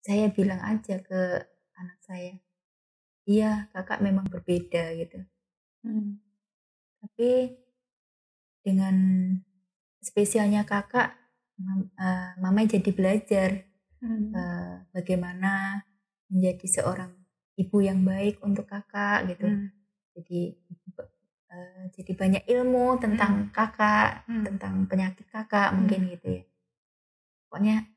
saya bilang aja ke anak saya, iya kakak memang berbeda gitu. Tapi dengan spesialnya kakak, mama jadi belajar bagaimana menjadi seorang ibu yang baik untuk kakak gitu. Jadi banyak ilmu tentang kakak, tentang penyakit kakak mungkin gitu ya. Pokoknya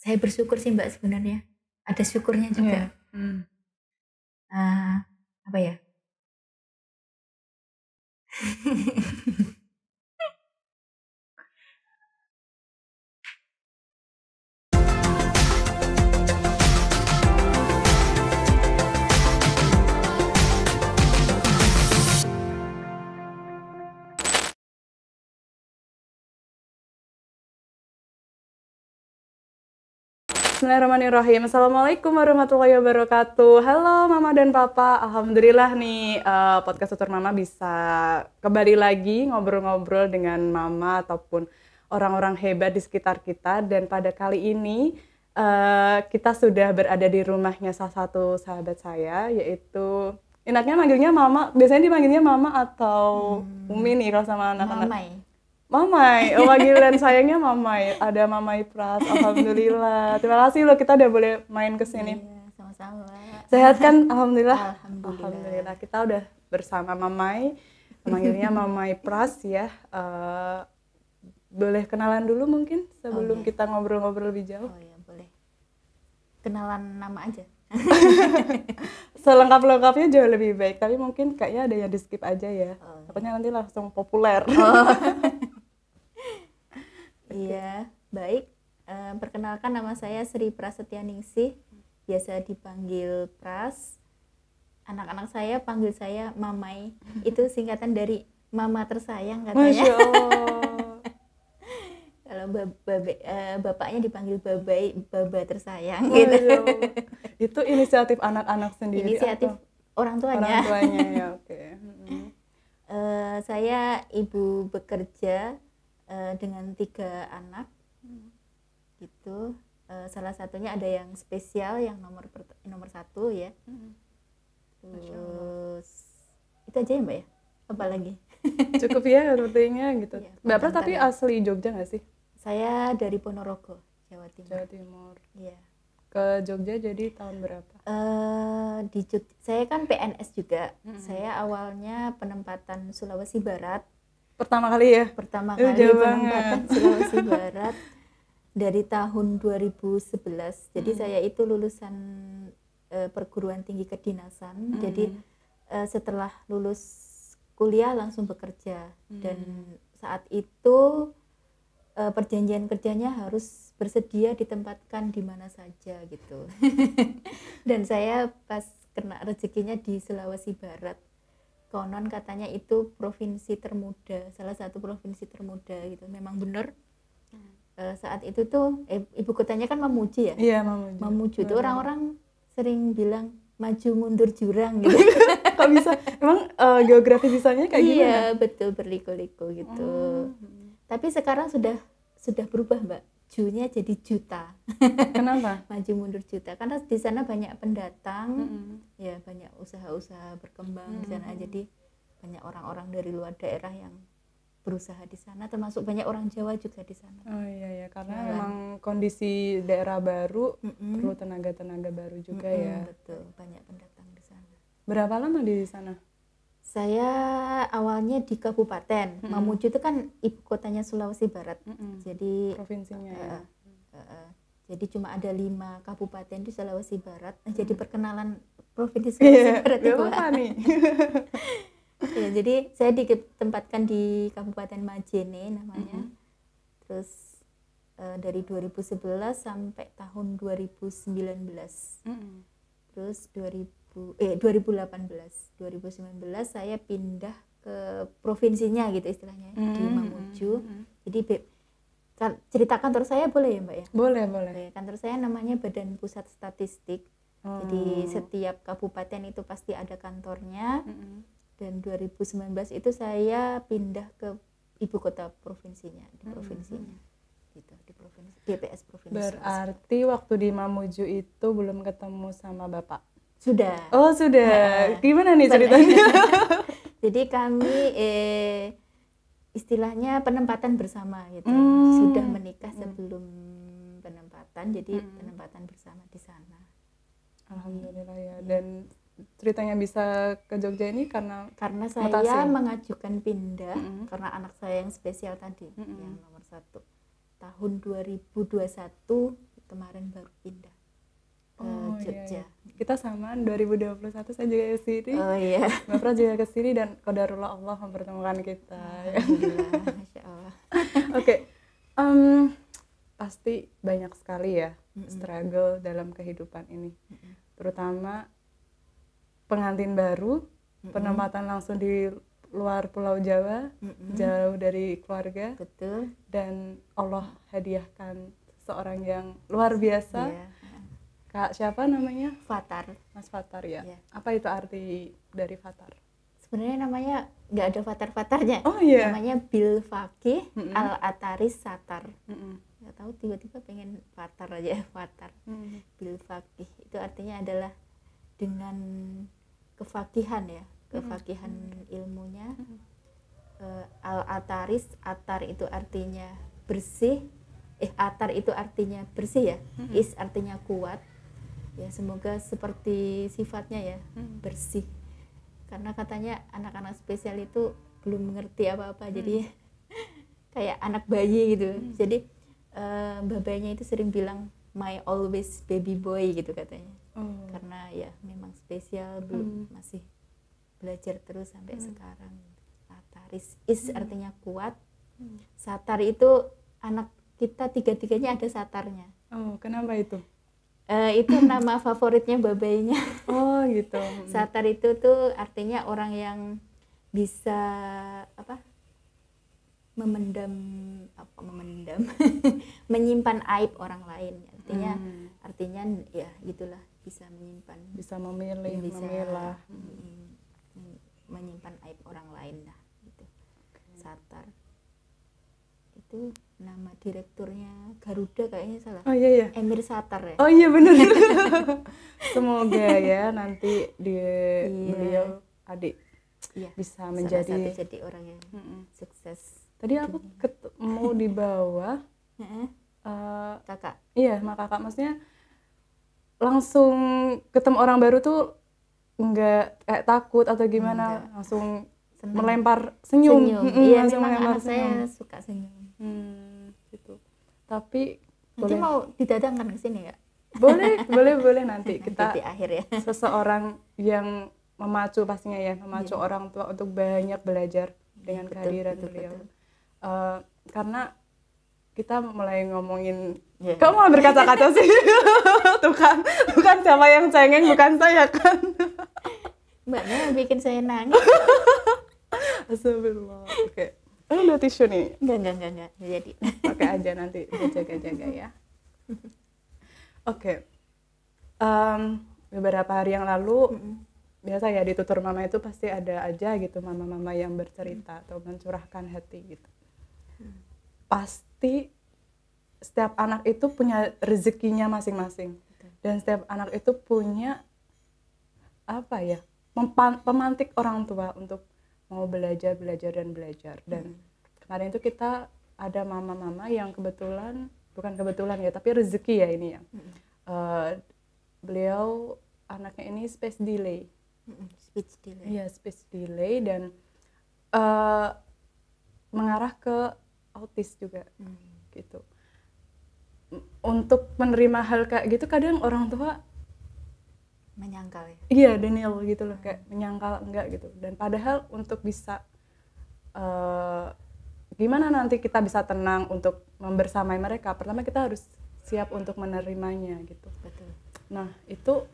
saya bersyukur sih Mbak sebenarnya. Ada syukurnya juga. Apa ya? Bismillahirrahmanirrahim. Assalamualaikum warahmatullahi wabarakatuh. Halo Mama dan Papa. Alhamdulillah nih podcast Tutur Mama bisa kembali lagi ngobrol-ngobrol dengan Mama ataupun orang-orang hebat di sekitar kita. Dan pada kali ini kita sudah berada di rumahnya salah satu sahabat saya, yaitu enaknya manggilnya Mama. Biasanya dipanggilnya Mama atau Umi nih kalau sama anak-anak. Mamai, panggilan sayangnya Mamai. Ada Mamai Pras, alhamdulillah. Terima kasih loh kita udah boleh main ke sini. Iya, sama-sama. Sehat kan? Alhamdulillah. Alhamdulillah. Kita udah bersama Mamai. Manggilnya Mamai Pras ya. Boleh kenalan dulu mungkin sebelum kita ngobrol-ngobrol lebih jauh? Oh iya, boleh. Kenalan nama aja. Selengkap-lengkapnya jauh lebih baik, tapi mungkin kayaknya ada yang di skip aja ya. Takutnya nanti langsung populer. Iya, baik. Perkenalkan nama saya Sri Prasetyaningsih, biasa dipanggil Pras. Anak-anak saya panggil saya Mamai. Itu singkatan dari Mama Tersayang katanya. Masya Allah. Kalau bapaknya dipanggil Babai, Baba Tersayang gitu. Itu inisiatif anak-anak sendiri? Inisiatif orang tuanya. Orang tuanya ya, oke. Saya ibu bekerja dengan 3 anak gitu. Salah satunya ada yang spesial yang nomor 1 ya. Terus itu aja ya Mbak ya? Apa lagi? Cukup ya sepertinya gitu. Ya, Bapak tapi asli Jogja nggak sih? Saya dari Ponorogo, Jawa Timur. Jawa Timur. Iya. Ke Jogja jadi tahun berapa? Saya kan PNS juga. Saya awalnya penempatan Sulawesi Barat. Pertama kali ya? Pertama kali penempatan Sulawesi Barat dari tahun 2011. Jadi saya itu lulusan perguruan tinggi kedinasan. Jadi setelah lulus kuliah langsung bekerja. Dan saat itu perjanjian kerjanya harus bersedia ditempatkan di mana saja gitu. Dan saya pas kena rezekinya di Sulawesi Barat. Konon katanya itu provinsi termuda, salah satu provinsi termuda gitu. Memang benar. Saat itu tuh ibu kotanya kan Mamuju ya. Iya, Mamuju. Mamuju itu orang-orang sering bilang maju mundur jurang gitu. Kok bisa? Emang geografi bisanya kayak gimana? Iya, betul, berliku-liku gitu. Tapi sekarang sudah berubah Mbak. Ju-nya jadi juta. Kenapa? Maju mundur juta. Karena di sana banyak pendatang, ya banyak usaha-usaha berkembang di sana. Jadi banyak orang-orang dari luar daerah yang berusaha di sana, termasuk banyak orang Jawa juga di sana. Oh iya ya, karena memang kondisi daerah baru perlu tenaga-tenaga baru juga ya. Betul, banyak pendatang di sana. Berapa lama di sana? Saya awalnya di Kabupaten Mamuju itu kan ibu kotanya Sulawesi Barat. Jadi provinsinya ya. Jadi cuma ada 5 kabupaten di Sulawesi Barat. Jadi perkenalan provinsi Sulawesi Barat itu nih. Ya, jadi saya ditempatkan di Kabupaten Majene namanya. Terus dari 2011 sampai tahun 2019. Terus 2018 saya pindah ke provinsinya gitu istilahnya di Mamuju. Jadi cerita kantor saya boleh ya Mbak ya? Boleh. Kantor saya namanya Badan Pusat Statistik. Jadi setiap kabupaten itu pasti ada kantornya. Dan 2019 itu saya pindah ke ibu kota provinsinya, di provinsinya gitu di provinsi DPS Provinsi Sulawesi. Berarti waktu di Mamuju itu belum ketemu sama Bapak? Sudah. Oh, sudah. Gimana nih ceritanya? Jadi kami istilahnya penempatan bersama gitu. Sudah menikah sebelum penempatan, jadi penempatan bersama di sana. Alhamdulillah ya. Dan ceritanya bisa ke Jogja ini karena saya mutasi? mengajukan pindah karena anak saya yang spesial tadi, yang nomor 1. Tahun 2021 kemarin baru pindah ke Jogja. Iya. Kita sama 2021 saya juga ke sini. Oh iya. Bapak juga ke sini dan qadarullah Allah mempertemukan kita. Alhamdulillah, Masya Allah. Oke. Pasti banyak sekali ya struggle dalam kehidupan ini. Terutama pengantin baru, penempatan langsung di luar Pulau Jawa, jauh dari keluarga. Betul. Dan Allah hadiahkan seorang yang luar biasa. Iya. Kak siapa namanya? Fatar. Mas Fatar ya. Iya. Apa itu arti dari Fatar? Sebenarnya namanya nggak ada fatar-fatarnya. Oh iya. Namanya Bil Fakih Al-Ataris Satar. Nggak tahu tiba-tiba pengen Fatar aja, Fatar. Bil Fakih itu artinya adalah dengan kefakihan ya, kefakihan ilmunya. Al-Ataris, atar itu artinya bersih. Atar itu artinya bersih ya. Is artinya kuat. Ya semoga seperti sifatnya ya, bersih. Karena katanya anak-anak spesial itu belum mengerti apa-apa, jadi kayak anak bayi gitu. Jadi babanya itu sering bilang my always baby boy gitu katanya. Karena ya memang spesial, belum masih belajar terus sampai sekarang. Ataris, is artinya kuat. Satar itu anak kita tiga-tiganya ada satarnya. Oh, kenapa itu? Itu nama favoritnya babaynya. Oh gitu. Satar itu tuh artinya orang yang bisa memendam menyimpan aib orang lain. Artinya ya gitulah, bisa menyimpan, bisa memilih, bisa memilah, menyimpan aib orang lain lah gitu. Satar itu nama direkturnya Garuda kayaknya salah. Oh iya. Emir Satar ya. Oh iya benar. Semoga ya nanti beliau adik bisa menjadi jadi orang yang sukses. Tadi aku ketemu di bawah kakak. Iya, sama kakak, maksudnya langsung ketemu orang baru tuh enggak kayak takut atau gimana, langsung seneng. Melempar senyum. Iya, memang anak saya suka senyum. Gitu. Tapi nanti mau didatangkan ke sini ya? Boleh nanti kita di akhir ya. Seseorang yang memacu pastinya ya, memacu orang tua untuk banyak belajar dengan kehadiran beliau. Karena kita mulai ngomongin, kamu malah berkata-kata sih. Tuh kan siapa yang cengeng, bukan saya kan. Mbaknya bikin saya nangis. Astagfirullah. Oke. Udah tisu nih? Enggak jadi. Pakai aja nanti, jaga-jaga ya. Oke. Beberapa hari yang lalu, biasa ya di tutur mama itu pasti ada aja gitu mama-mama yang bercerita atau mencurahkan hati gitu. Pasti setiap anak itu punya rezekinya masing-masing. Dan setiap anak itu punya pemantik orang tua untuk mau belajar. Dan kemarin itu kita ada mama-mama yang bukan kebetulan ya, tapi rezeki ya ini ya. Beliau anaknya ini speech delay. Iya, speech delay dan mengarah ke autis juga gitu. Untuk menerima hal kayak gitu kadang orang tua menyangkal ya. Iya, denial gitu loh, kayak menyangkal enggak gitu. Dan padahal untuk bisa gimana nanti kita bisa tenang untuk membersamai mereka, pertama kita harus siap untuk menerimanya gitu. Betul. Nah, itu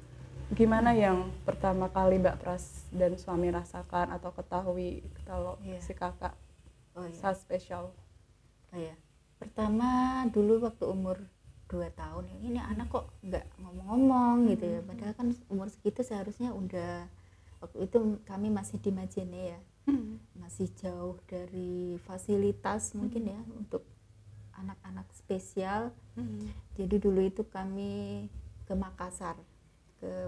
gimana yang pertama kali Mbak Pras dan suami rasakan atau ketahui kalau si kakak sangat spesial? Oh iya. Pertama dulu waktu umur 2 tahun ini anak kok nggak ngomong-ngomong gitu ya, padahal kan umur segitu seharusnya udah, waktu itu kami masih di Majene ya, masih jauh dari fasilitas mungkin ya untuk anak-anak spesial. Jadi dulu itu kami ke Makassar,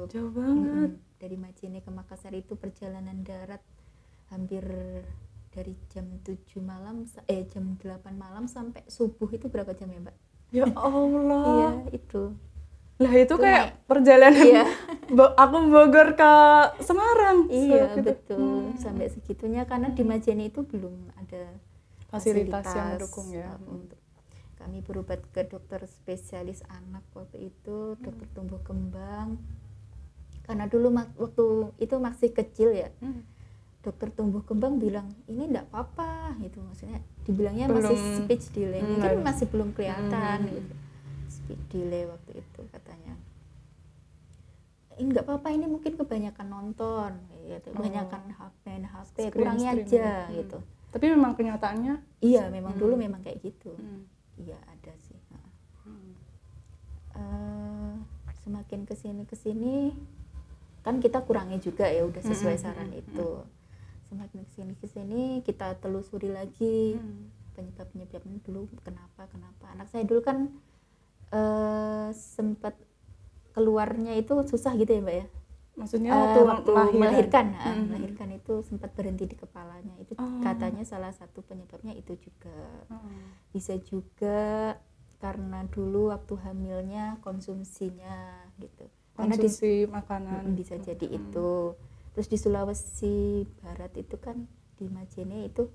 Jauh banget. dari Majene ke Makassar itu perjalanan darat hampir dari jam 7 malam jam 8 malam sampai subuh. Itu berapa jam ya, Mbak? Ya Allah. Iya, itu. Lah itu Itu kayak perjalanan Iya. aku Bogor ke Semarang. Iya, Segitu. betul. Sampai segitunya karena di Majene itu belum ada Fasilitas yang mendukung ya. Untuk kami berobat ke dokter spesialis anak waktu itu, dokter tumbuh kembang. Karena dulu waktu itu masih kecil ya. Dokter tumbuh kembang bilang ini enggak apa-apa gitu, maksudnya dibilangnya masih speech delay, mungkin masih belum kelihatan gitu. Speech delay waktu itu katanya. Ini enggak apa-apa, ini mungkin kebanyakan nonton gitu, kebanyakan HP, kurangi aja gitu. Tapi memang kenyataannya iya, memang dulu memang kayak gitu. Iya, ada sih. Semakin kesini kan kita kurangi juga ya, udah sesuai saran itu. Semakin kesini kita telusuri lagi penyebabnya dulu kenapa. Anak saya dulu kan sempat keluarnya itu susah gitu ya, Mbak ya. maksudnya waktu melahirkan itu sempat berhenti di kepalanya. Itu katanya salah satu penyebabnya itu juga. Bisa juga karena dulu waktu hamilnya konsumsinya gitu. konsumsi makanan. Bisa jadi itu. Terus di Sulawesi Barat itu kan di Majene itu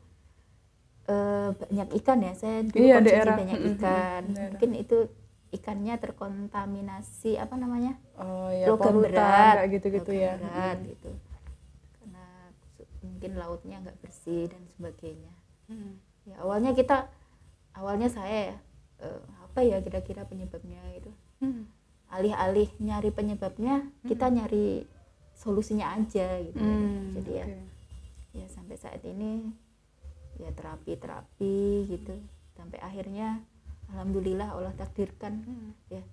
banyak ikan ya. Saya dulu konsumsi daerah. banyak ikan. Mungkin itu ikannya terkontaminasi apa namanya? Logam berat kayak gitu-gitu ya. Berat, gitu. Karena mungkin lautnya nggak bersih dan sebagainya. Ya awalnya saya apa ya kira-kira penyebabnya itu. Alih-alih nyari penyebabnya, kita nyari solusinya aja gitu. Jadi ya sampai saat ini ya terapi gitu. Sampai akhirnya alhamdulillah Allah takdirkan ya.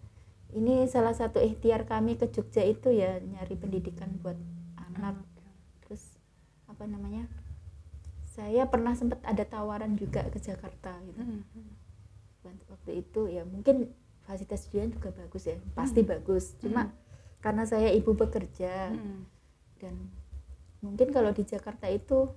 Ini salah satu ikhtiar kami ke Jogja itu ya, nyari pendidikan buat anak. Terus apa namanya? Saya pernah sempat ada tawaran juga ke Jakarta gitu. Waktu itu ya mungkin fasilitas studian juga bagus ya, pasti bagus. Cuma karena saya ibu bekerja dan mungkin kalau di Jakarta itu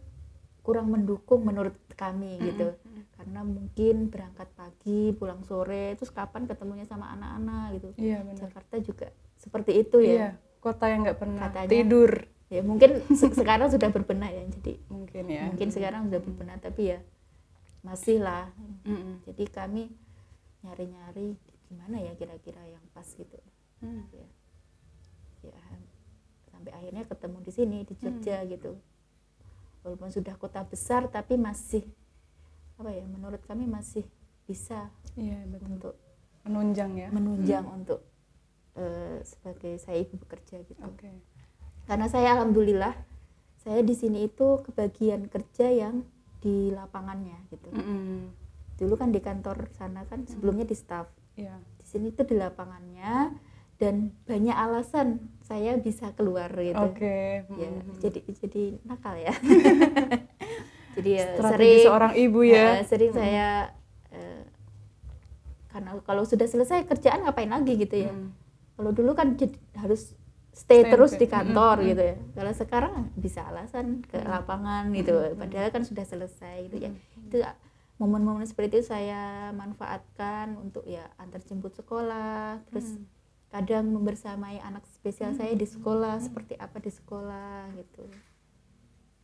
kurang mendukung menurut kami gitu. Karena mungkin berangkat pagi, pulang sore, terus kapan ketemunya sama anak-anak gitu. Iya, benar. Jakarta juga seperti itu ya. Iya, kota yang nggak pernah Katanya, tidur. Ya mungkin sekarang sudah berbenah ya, jadi Mungkin ya. mungkin sekarang sudah berbenah, tapi ya masih lah. Jadi kami nyari-nyari gimana ya kira-kira yang pas gitu. Ya sampai akhirnya ketemu di sini di Jogja gitu. Walaupun sudah kota besar tapi masih apa ya, menurut kami masih bisa untuk menunjang untuk sebagai saya ibu bekerja gitu. Karena saya alhamdulillah saya di sini itu kebagian kerja yang di lapangannya gitu. Dulu kan di kantor sana kan sebelumnya di staff. Di sini tuh di lapangannya dan banyak alasan saya bisa keluar gitu. Ya, jadi nakal ya. Jadi ya strategi seorang ibu ya. Sering saya karena kalau sudah selesai kerjaan ngapain lagi gitu ya. Kalau dulu kan harus stay terus di kantor gitu ya. Kalau sekarang bisa alasan ke lapangan gitu. Padahal kan sudah selesai gitu ya. Itu momen-momen seperti itu saya manfaatkan untuk ya antar jemput sekolah, terus kadang membersamai anak spesial saya di sekolah, seperti apa di sekolah gitu.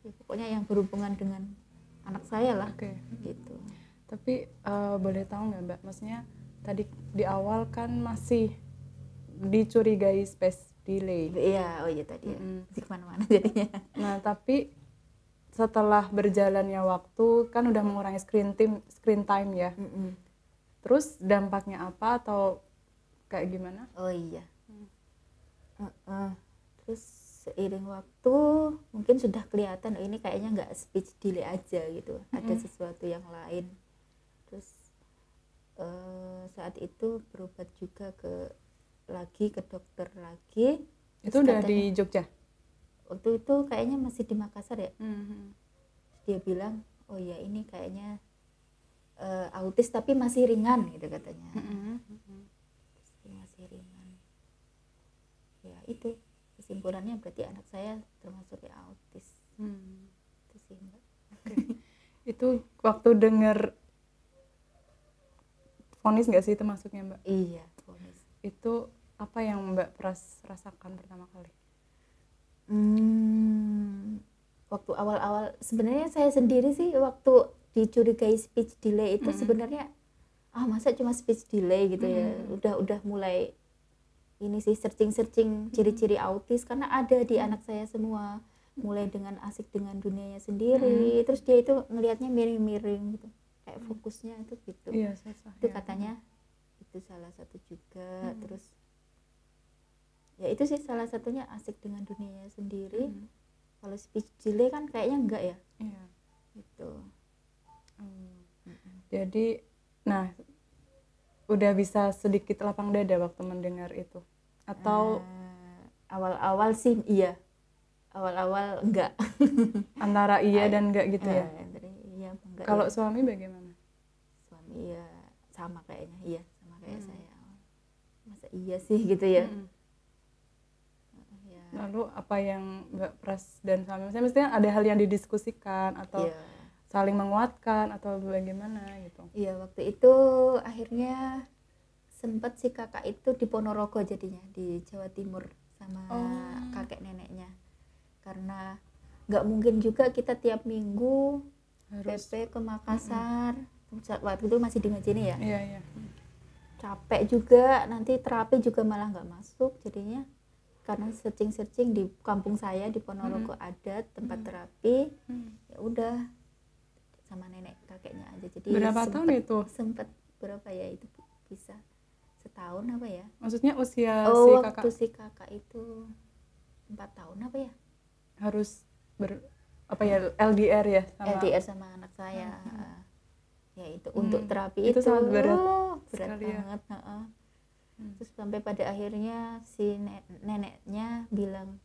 Ya, pokoknya yang berhubungan dengan anak saya lah gitu. Tapi boleh tahu nggak Mbak, maksudnya tadi di awal kan masih dicurigai space delay. Iya, oh iya tadi ya. Di kemana-mana jadinya. Nah tapi setelah berjalannya waktu kan udah mengurangi screen time ya. Terus dampaknya apa atau kayak gimana? Oh iya. Terus seiring waktu mungkin sudah kelihatan ini kayaknya nggak speech delay aja gitu, ada sesuatu yang lain. Terus saat itu berobat juga ke dokter lagi. Itu udah di Jogja? Waktu itu kayaknya masih di Makassar ya. Dia bilang oh ya ini kayaknya autis tapi masih ringan gitu katanya. Masih ringan. Ya itu kesimpulannya berarti anak saya termasuk ya autis. Itu sih Mbak. Itu waktu dengar vonis nggak sih itu masuknya Mbak? Iya, vonis. Itu apa yang Mbak rasakan pertama kali? Waktu awal-awal sebenarnya saya sendiri sih waktu dicurigai speech delay itu sebenarnya masa cuma speech delay gitu ya. Udah mulai ini sih searching ciri-ciri autis karena ada di anak saya semua, mulai dengan asik dengan dunianya sendiri, terus dia itu ngelihatnya miring-miring gitu, kayak fokusnya itu gitu. Iya, susah, itu ya. Katanya itu salah satu juga. Terus ya itu sih salah satunya asik dengan dunianya sendiri. Kalau speech delay kan kayaknya enggak ya. Iya. Gitu. Jadi nah udah bisa sedikit lapang dada waktu mendengar itu atau awal-awal sih iya, awal-awal enggak. antara iya dan enggak gitu ya. Iya, enggak. Kalau ya. suami bagaimana? Suami ya sama kayaknya, iya sama kayak saya. Masa iya sih gitu ya. Ya. Lalu apa yang Mbak Pras dan suami, mestinya ada hal yang didiskusikan atau saling menguatkan atau bagaimana gitu? Iya, waktu itu akhirnya sempat si kakak itu di Ponorogo jadinya, di Jawa Timur sama kakek neneknya. Karena nggak mungkin juga kita tiap minggu Harus PP ke Makassar. Waktu itu masih di Majene ya. Iya. Capek juga, nanti terapi juga malah nggak masuk jadinya. Karena searching di kampung saya di Ponorogo ada tempat terapi. Ya udah sama nenek kakeknya aja. Jadi berapa tahun itu? Sempet berapa ya itu bisa setahun apa ya? Maksudnya usia si kakak? Waktu si kakak itu 4 tahun apa ya? Harus LDR ya sama LDR sama anak saya. Ya itu untuk terapi itu sangat berat sekali banget. Terus sampai pada akhirnya si neneknya bilang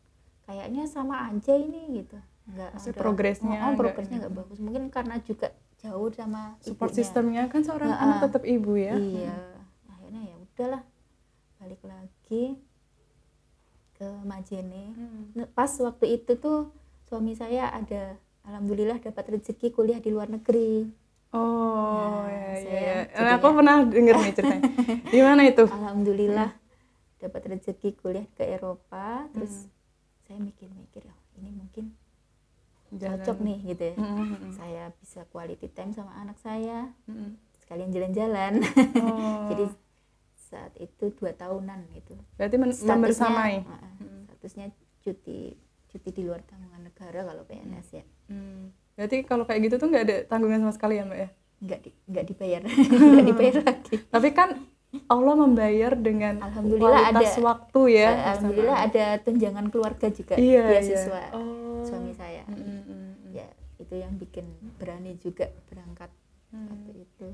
kayaknya sama aja ini gitu. Enggak ada progresnya nggak bagus. Mungkin karena juga jauh sama support ibunya. Sistemnya kan seorang anak tetap ibu ya. Iya. Akhirnya ya udahlah balik lagi ke Majene. Pas waktu itu tuh suami saya alhamdulillah dapat rezeki kuliah di luar negeri. Iya. Aku pernah denger nih ceritanya. Gimana itu? Alhamdulillah dapat rezeki kuliah ke Eropa. Terus saya mikir-mikir, ini mungkin cocok nih gitu ya. Saya bisa quality time sama anak saya, sekalian jalan-jalan. Jadi saat itu 2 tahunan gitu. Berarti membersamai. Statusnya cuti di luar tanggungan negara kalau PNS ya. Berarti kalau kayak gitu tuh nggak ada tanggungan sama sekali ya Mbak ya? Nggak dibayar. Nggak dibayar lagi. Tapi kan Allah membayar dengan alhamdulillah kualitas waktu ya. Alhamdulillah ada tunjangan keluarga juga, beasiswa suami saya. Ya itu yang bikin berani juga berangkat waktu itu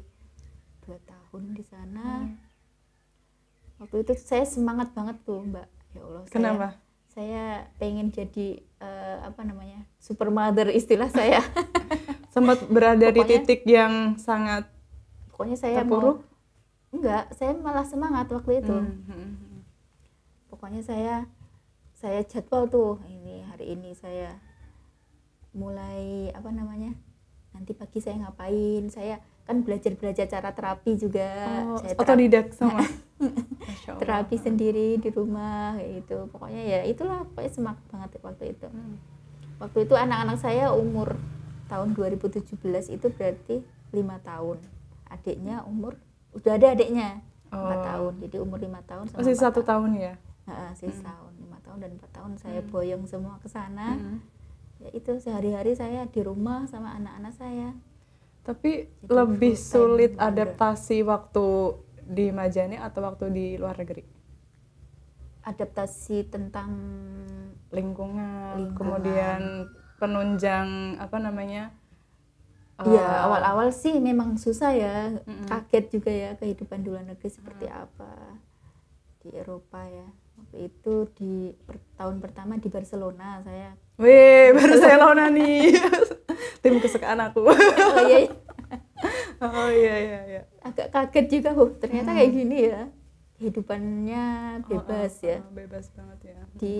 2 tahun di sana. Waktu itu saya semangat banget tuh Mbak. Ya Allah. Kenapa? Saya pengen jadi super mother istilah saya. Sempat berada di titik yang sangat pokoknya saya terpuruk? Enggak, saya malah semangat waktu itu. Pokoknya saya jadwal tuh hari ini saya mulai nanti pagi saya ngapain, saya kan belajar cara terapi juga. Saya otodidak sama terapi sendiri di rumah kayak gitu. Pokoknya ya itulah, pokoknya semangat banget waktu itu. Waktu itu anak-anak saya umur tahun 2017 itu berarti 5 tahun. Adiknya udah ada adiknya 4 tahun. Jadi umur 5 tahun sama masih 1 tahun ya? Sisa tahun, 5 tahun dan 4 tahun saya boyong semua ke sana. Ya itu sehari-hari saya di rumah sama anak-anak saya. Tapi jadi lebih sulit adaptasi waktu di Majene atau waktu di luar negeri? Adaptasi tentang lingkungan. Kemudian penunjang Iya, awal-awal sih memang susah ya. Kaget juga ya kehidupan di luar negeri seperti apa di Eropa ya. Waktu itu di tahun pertama di Barcelona saya. Barcelona nih. Tim kesukaan aku. Oh iya. Oh iya. Agak kaget juga, ternyata kayak gini ya. Kehidupannya bebas ya. Bebas banget ya. Di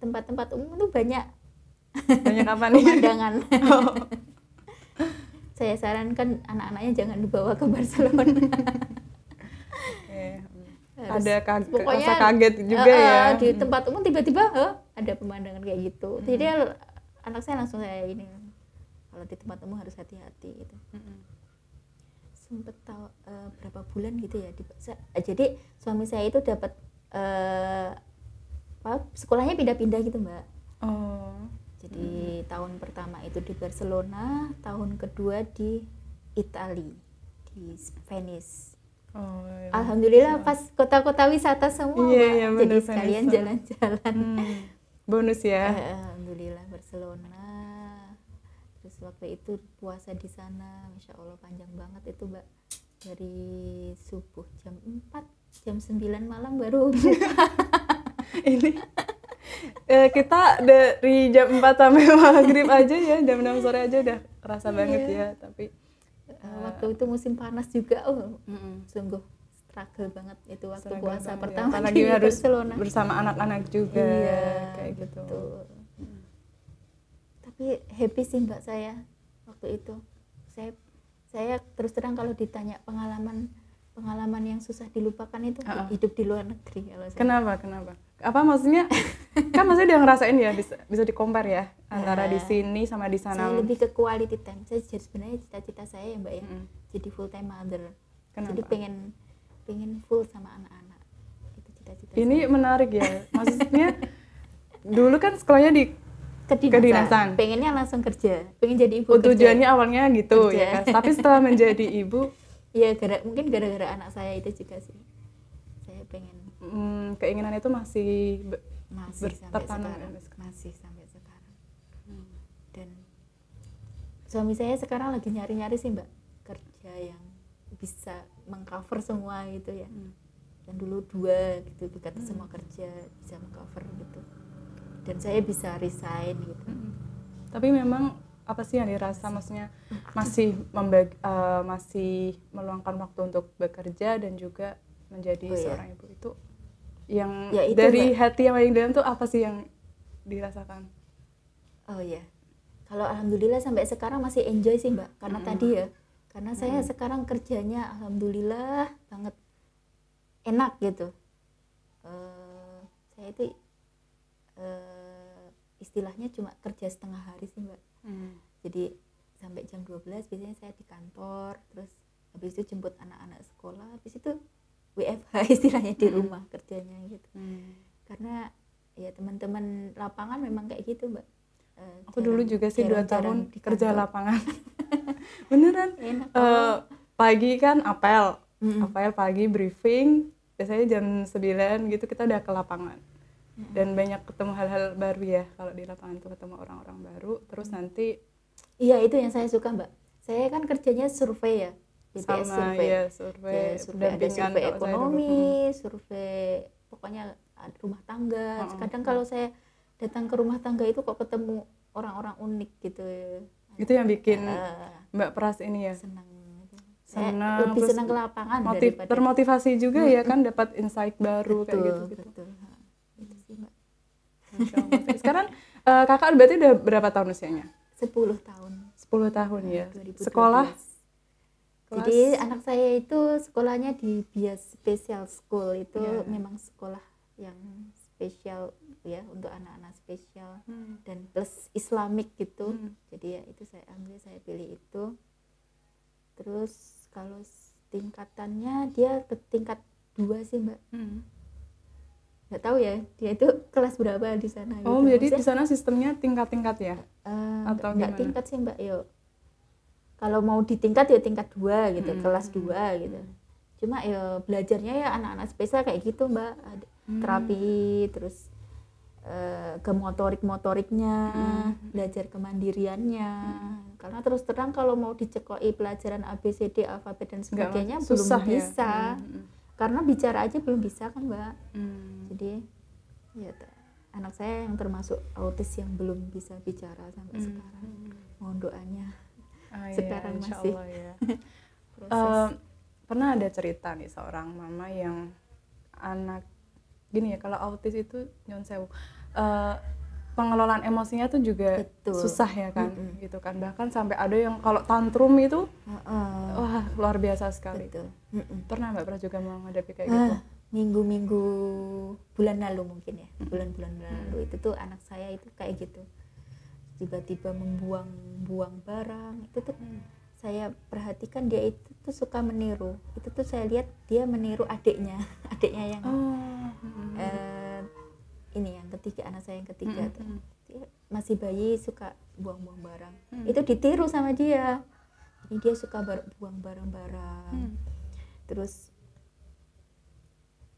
tempat-tempat umum tuh banyak apa nih? pemandangan. Saya sarankan anak-anaknya jangan dibawa ke Barcelona. Ada pokoknya rasa kaget juga ya. Di tempat umum tiba-tiba ada pemandangan kayak gitu. Jadi anak saya langsung saya ini, kalau di tempat umum harus hati-hati gitu. Sempet tahu berapa bulan gitu ya. Jadi suami saya itu dapat sekolahnya pindah-pindah gitu Mbak. Jadi tahun pertama itu di Barcelona, tahun kedua di Italia, di Venice. Alhamdulillah pas kota-kota wisata semua, iya, jadi sekalian jalan-jalan. Bonus ya. Alhamdulillah Barcelona. Terus waktu itu puasa di sana, Masya Allah panjang banget itu Mbak. Dari subuh jam 4, jam 9 malam baru buka. Ini kita dari jam 4 sampai maghrib aja ya, jam 6 sore aja udah kerasa banget ya. Tapi waktu itu musim panas juga, sungguh struggle banget itu waktu puasa pertama ya. di harus Barcelona bersama anak-anak juga, kayak gitu. Tapi happy sih Mbak saya waktu itu. Saya terus terang kalau ditanya pengalaman yang susah dilupakan itu hidup di luar negeri. Kalau saya. Kenapa? Apa maksudnya? Kan maksudnya udah ngerasain ya, bisa di-compare ya antara di sini sama di sana. Saya lebih ke quality time. Saya sebenarnya cita-cita saya ya Mbak ya, jadi full time mother. Kenapa? Jadi pengen full sama anak-anak. Itu cita-cita ini saya. Menarik ya. Maksudnya dulu kan sekolahnya di kedinasan. Pengennya langsung kerja, pengen jadi ibu kerja. Tujuannya awalnya gitu ya kan. Tapi setelah menjadi ibu, ya mungkin gara-gara anak saya itu juga sih. Saya pengen. Keinginan itu masih tertanam masih sampai sekarang. Dan suami saya sekarang lagi nyari-nyari sih Mbak kerja yang bisa mengcover semua gitu ya. Dan dulu 2 gitu, kata semua kerja bisa mengcover gitu. Dan saya bisa resign gitu. Tapi memang apa sih yang dirasa, maksudnya masih meluangkan waktu untuk bekerja dan juga menjadi seorang ibu itu yang itu dari Mbak, hati yang paling dalam tuh apa sih yang dirasakan? Oh ya, kalau alhamdulillah sampai sekarang masih enjoy sih Mbak, karena tadi ya, karena saya sekarang kerjanya alhamdulillah banget enak gitu. Saya itu istilahnya cuma kerja setengah hari sih Mbak. Jadi sampai jam 12 biasanya saya di kantor, terus habis itu jemput anak-anak sekolah, habis itu WFH istilahnya di rumah kerjanya gitu. Karena ya teman-teman lapangan memang kayak gitu Mbak. Aku dulu juga sih 2 tahun kerja lapangan. Beneran. Pagi kan apel pagi briefing, biasanya jam 9 gitu kita udah ke lapangan. Dan banyak ketemu hal-hal baru ya kalau di lapangan tuh, ketemu orang-orang baru. Terus nanti iya itu yang saya suka Mbak. Saya kan kerjanya survei ya. BPS survei. Ya, survei ada survei ekonomi, survei pokoknya rumah tangga. Kadang kalau saya datang ke rumah tangga itu kok ketemu orang-orang unik gitu. Itu yang bikin Mbak Pras ini ya senang, lebih senang ke lapangan termotivasi juga ya kan, dapat insight baru. Betul, kayak gitu. Betul. Itu sih Mbak. Sekarang kakak berarti udah berapa tahun usianya? 10 tahun. 10 tahun ya. 2012. Sekolah? Jadi anak saya itu sekolahnya di Bias Special School itu memang sekolah yang spesial ya, untuk anak-anak spesial dan plus Islamik gitu. Jadi ya itu saya pilih itu. Terus kalau tingkatannya dia ke tingkat 2 sih Mbak. Nggak tahu ya dia itu kelas berapa di sana gitu. Oh jadi di sana sistemnya tingkat-tingkat ya? Atau nggak tingkat sih Mbak, yuk. Kalau mau di tingkat ya tingkat 2 gitu, kelas 2 gitu. Cuma ya belajarnya ya anak-anak spesial kayak gitu Mbak, terapi, terus ke motoriknya, belajar kemandiriannya. Karena terus terang kalau mau dicekoki pelajaran ABCD, alfabet dan sebagainya belum bisa. Karena bicara aja belum bisa kan Mbak. Jadi ya anak saya yang termasuk autis yang belum bisa bicara sampai sekarang. Mohon doanya. Iya, sekarang insya masih Allah ya. proses. Pernah ada cerita nih seorang mama yang anak gini ya, kalau autis itu nyon sewu, pengelolaan emosinya tuh juga Betul. susah ya kan, gitu kan, bahkan sampai ada yang kalau tantrum itu wah luar biasa sekali. Betul. Pernah Mbak pernah juga menghadapi kayak gitu? Minggu-minggu bulan lalu mungkin ya, bulan-bulan lalu itu tuh anak saya itu kayak gitu, tiba-tiba membuang barang itu tuh. Saya perhatikan dia itu tuh suka meniru, itu tuh saya lihat dia meniru adiknya yang ini yang ketiga, anak saya yang ketiga tuh dia masih bayi suka buang-buang barang, itu ditiru sama dia. Jadi dia suka buang barang-barang. Terus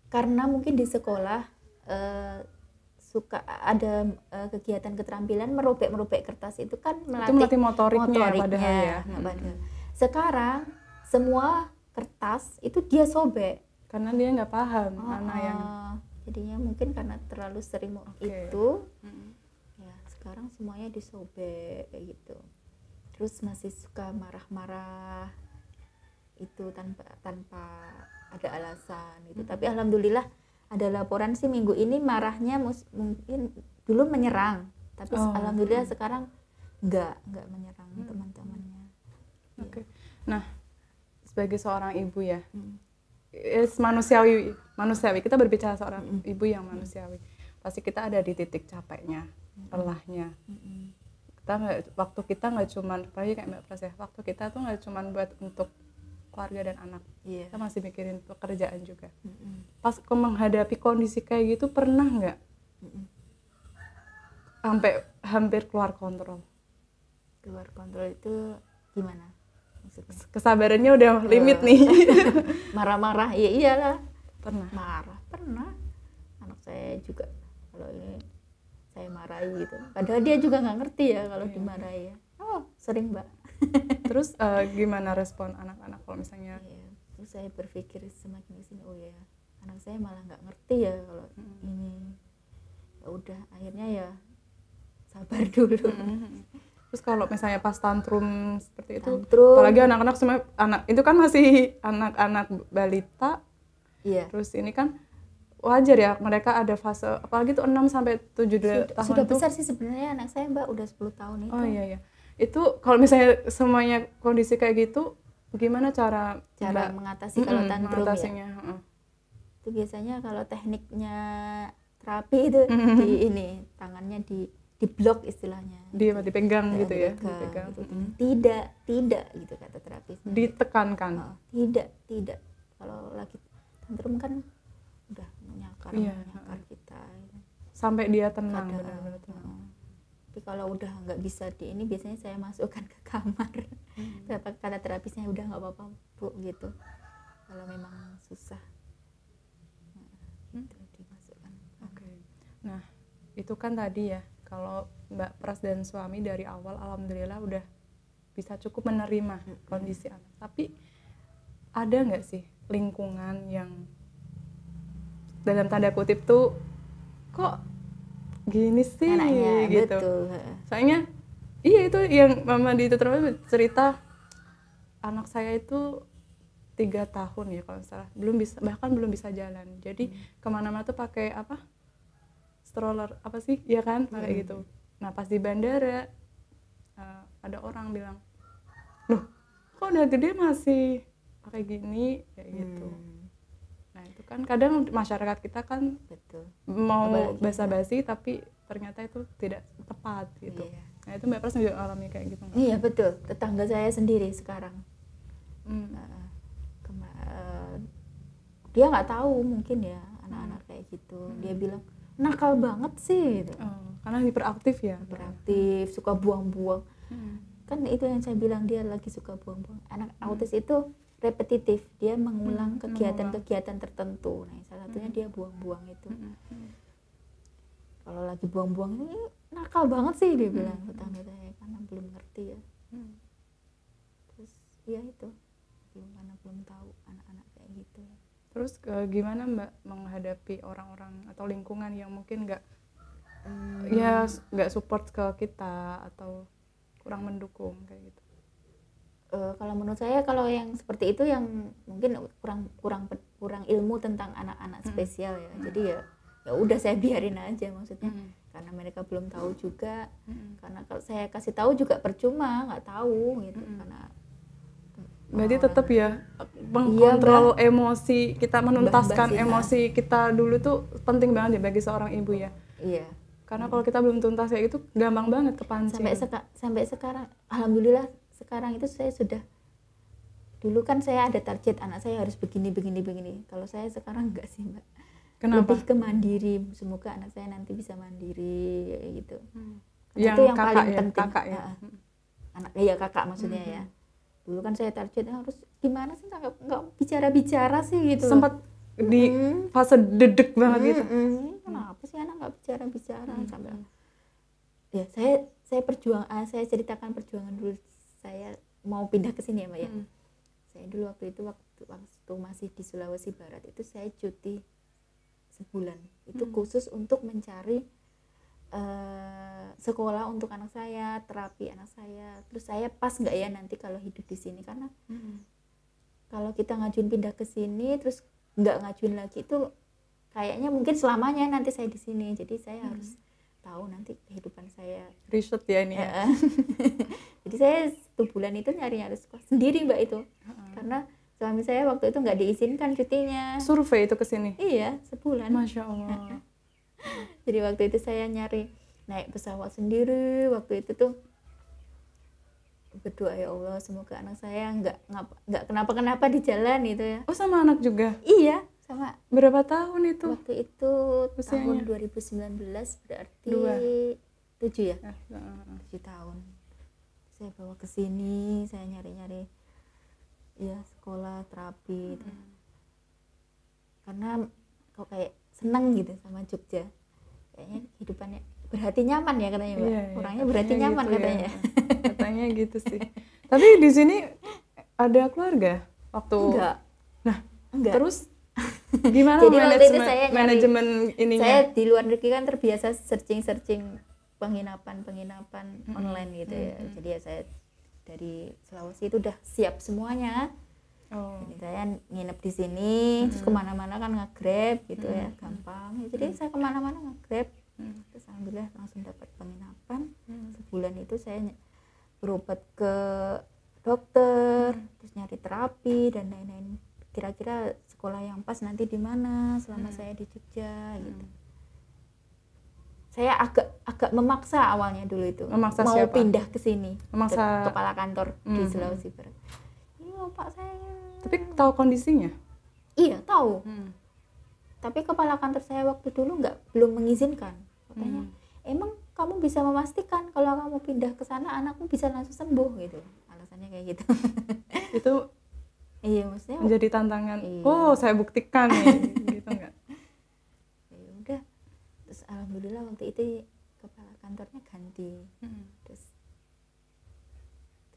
karena mungkin di sekolah suka ada kegiatan keterampilan merobek kertas, itu kan melatih motoriknya ya, padahal ya. Sekarang semua kertas itu dia sobek karena dia nggak paham anak yang jadinya mungkin karena terlalu sering itu ya sekarang semuanya disobek kayak gitu. Terus masih suka marah-marah itu tanpa ada alasan gitu. Tapi alhamdulillah ada laporan sih minggu ini marahnya mungkin dulu menyerang, tapi alhamdulillah sekarang enggak menyerang teman-temannya. Oke. Nah, sebagai seorang ibu ya, manusiawi, kita berbicara seorang ibu yang manusiawi, pasti kita ada di titik capeknya, lelahnya. Waktu kita nggak cuman, apalagi kayak Mbak Pras ya, waktu kita tuh nggak cuman buat untuk keluarga dan anak, kita masih mikirin pekerjaan juga. Pas menghadapi kondisi kayak gitu, pernah nggak sampai hampir keluar kontrol? Keluar kontrol itu gimana maksudnya? Kesabarannya udah limit nih. Marah-marah, ya iyalah. Pernah. Anak saya juga kalau ini saya marahi gitu, padahal dia juga nggak ngerti ya kalau dimarahi ya. Sering Mbak. Terus gimana respon anak-anak kalau misalnya? Terus saya berpikir semakin kesini, oh ya anak saya malah nggak ngerti ya kalau ini. Ya udah akhirnya ya sabar dulu. Terus kalau misalnya pas tantrum seperti itu, apalagi anak-anak semua itu kan masih anak-anak balita. Terus ini kan wajar ya, mereka ada fase, apalagi tuh 6 sampai 7 tahun sudah besar sih sebenarnya anak saya Mbak, udah 10 tahun itu. Oh iya. Itu kalau misalnya semuanya kondisi kayak gitu, gimana cara mengatasi kalau tantrum ya? Itu biasanya kalau tekniknya terapi itu di ini tangannya di blok istilahnya. Dipegang gitu ya? Dipegang. Gitu. Tidak gitu kata terapis. Ditekankan? Tidak. Kalau lagi tantrum kan udah menyakar kita. Sampai dia tenang, benar-benar tenang. Tapi kalau udah nggak bisa di ini, biasanya saya masukkan ke kamar. Kata terapisnya udah nggak apa-apa Bu gitu. Kalau memang susah, itu dimasukkan. Nah itu kan tadi ya, kalau Mbak Pras dan suami dari awal alhamdulillah udah bisa cukup menerima kondisi anak. Tapi ada nggak sih lingkungan yang dalam tanda kutip tuh kok gini sih anaknya, gitu. Betul. Soalnya itu yang mama di itu cerita, anak saya itu 3 tahun ya kalau salah, bahkan belum bisa jalan. Jadi kemana-mana tuh pakai stroller apa sih ya kan, kayak gitu. Nah pas di bandara ada orang bilang, loh kok udah gede masih pakai gini kayak gitu. Nah itu kan kadang masyarakat kita kan mau basa-basi tapi ternyata itu tidak tepat gitu. Nah itu Mbak Pras juga alami kayak gitu nggak? Iya betul, tetangga saya sendiri sekarang. Dia nggak tahu mungkin ya anak-anak kayak gitu. Dia bilang nakal banget sih gitu. Karena hiperaktif ya? Hiperaktif, suka buang-buang. Kan itu yang saya bilang, dia lagi suka buang-buang. Anak autis itu repetitif, dia mengulang kegiatan-kegiatan tertentu. Nah, salah satunya dia buang-buang itu. Kalau lagi buang-buang ini nakal banget sih dia bilang tetangga saya, karena belum ngerti ya. Terus ya itu, karena belum tahu anak-anak kayak gitu. Terus gimana Mbak menghadapi orang-orang atau lingkungan yang mungkin nggak support ke kita atau kurang mendukung kayak gitu? Kalau menurut saya kalau yang seperti itu yang mungkin kurang ilmu tentang anak-anak spesial ya. Jadi ya udah saya biarin aja maksudnya. Karena mereka belum tahu juga. Karena kalau saya kasih tahu juga percuma, nggak tahu gitu. Karena berarti tetap ya mengkontrol emosi kita, menuntaskan emosi kita dulu tuh penting banget ya bagi seorang ibu ya. Iya. Karena kalau kita belum tuntas kayak gitu gampang banget kepancing. Sampai sekarang alhamdulillah sekarang itu saya sudah, dulu kan saya ada target anak saya harus begini. Kalau saya sekarang enggak sih Mbak. Kenapa? Lebih ke mandiri, semoga anak saya nanti bisa mandiri gitu. Yang itu yang kakak paling ya, penting. Kakak ya. Anak ya kakak maksudnya ya. Dulu kan saya targetnya harus gimana sih nggak bicara sih gitu. Sempat di fase dedek banget gitu. Kenapa sih anak nggak bicara sampai ya saya ceritakan perjuangan dulu saya mau pindah ke sini ya Mbak ya. Saya dulu waktu masih di Sulawesi Barat itu saya cuti sebulan itu khusus untuk mencari sekolah untuk anak saya, terapi anak saya. Terus saya pas nggak ya nanti kalau hidup di sini, karena kalau kita ngajuin pindah ke sini terus nggak ngajuin lagi itu kayaknya mungkin selamanya nanti saya di sini. Jadi saya harus tahu nanti kehidupan saya. Riset ya ini ya. Jadi saya 1 bulan itu nyari sekolah sendiri Mbak itu. Karena suami saya waktu itu nggak diizinkan cutinya. Survei itu ke sini? Iya, sebulan. Masya Allah. Jadi waktu itu saya naik pesawat sendiri. Waktu itu tuh berdoa, ya Allah semoga anak saya nggak kenapa-kenapa di jalan gitu ya. Oh sama anak juga? Iya, sama. Berapa tahun itu? Waktu itu usianya? Tahun 2019 berarti 7 ya? 7 tahun. Saya bawa ke sini, saya nyari-nyari ya sekolah terapi gitu. Karena kok kayak seneng gitu sama Jogja. Kayaknya kehidupannya berhati nyaman ya katanya Mbak. Orangnya berhati nyaman gitu katanya. Ya. Katanya gitu sih. Tapi di sini ada keluarga waktu? Enggak. Nah, enggak. Terus gimana manajemen ininya? Saya di luar negeri kan terbiasa searching penginapan online gitu ya. Jadi ya saya dari Sulawesi itu udah siap semuanya. Jadi saya nginep di sini, terus kemana-mana kan nge-grab gitu ya, gampang. Jadi saya kemana-mana nge-grab. Terus alhamdulillah langsung dapat penginapan. Sebulan itu saya berobat ke dokter, terus nyari terapi dan lain-lain. Kira-kira sekolah yang pas nanti di mana selama saya di Jogja gitu. Saya agak memaksa awalnya dulu itu. Memaksa mau siapa? Pindah ke sini. Memaksa kepala kantor di Sulawesi Barat. Iya, Pak saya. Tapi tahu kondisinya? Iya, tahu. Tapi kepala kantor saya waktu dulu belum mengizinkan. Katanya, emang kamu bisa memastikan kalau kamu pindah ke sana anakmu bisa langsung sembuh gitu. Alasannya kayak gitu. Itu iya, maksudnya menjadi tantangan. Iya. Oh, saya buktikan nih, gitu enggak? Ya udah. Terus alhamdulillah waktu itu kepala kantornya ganti.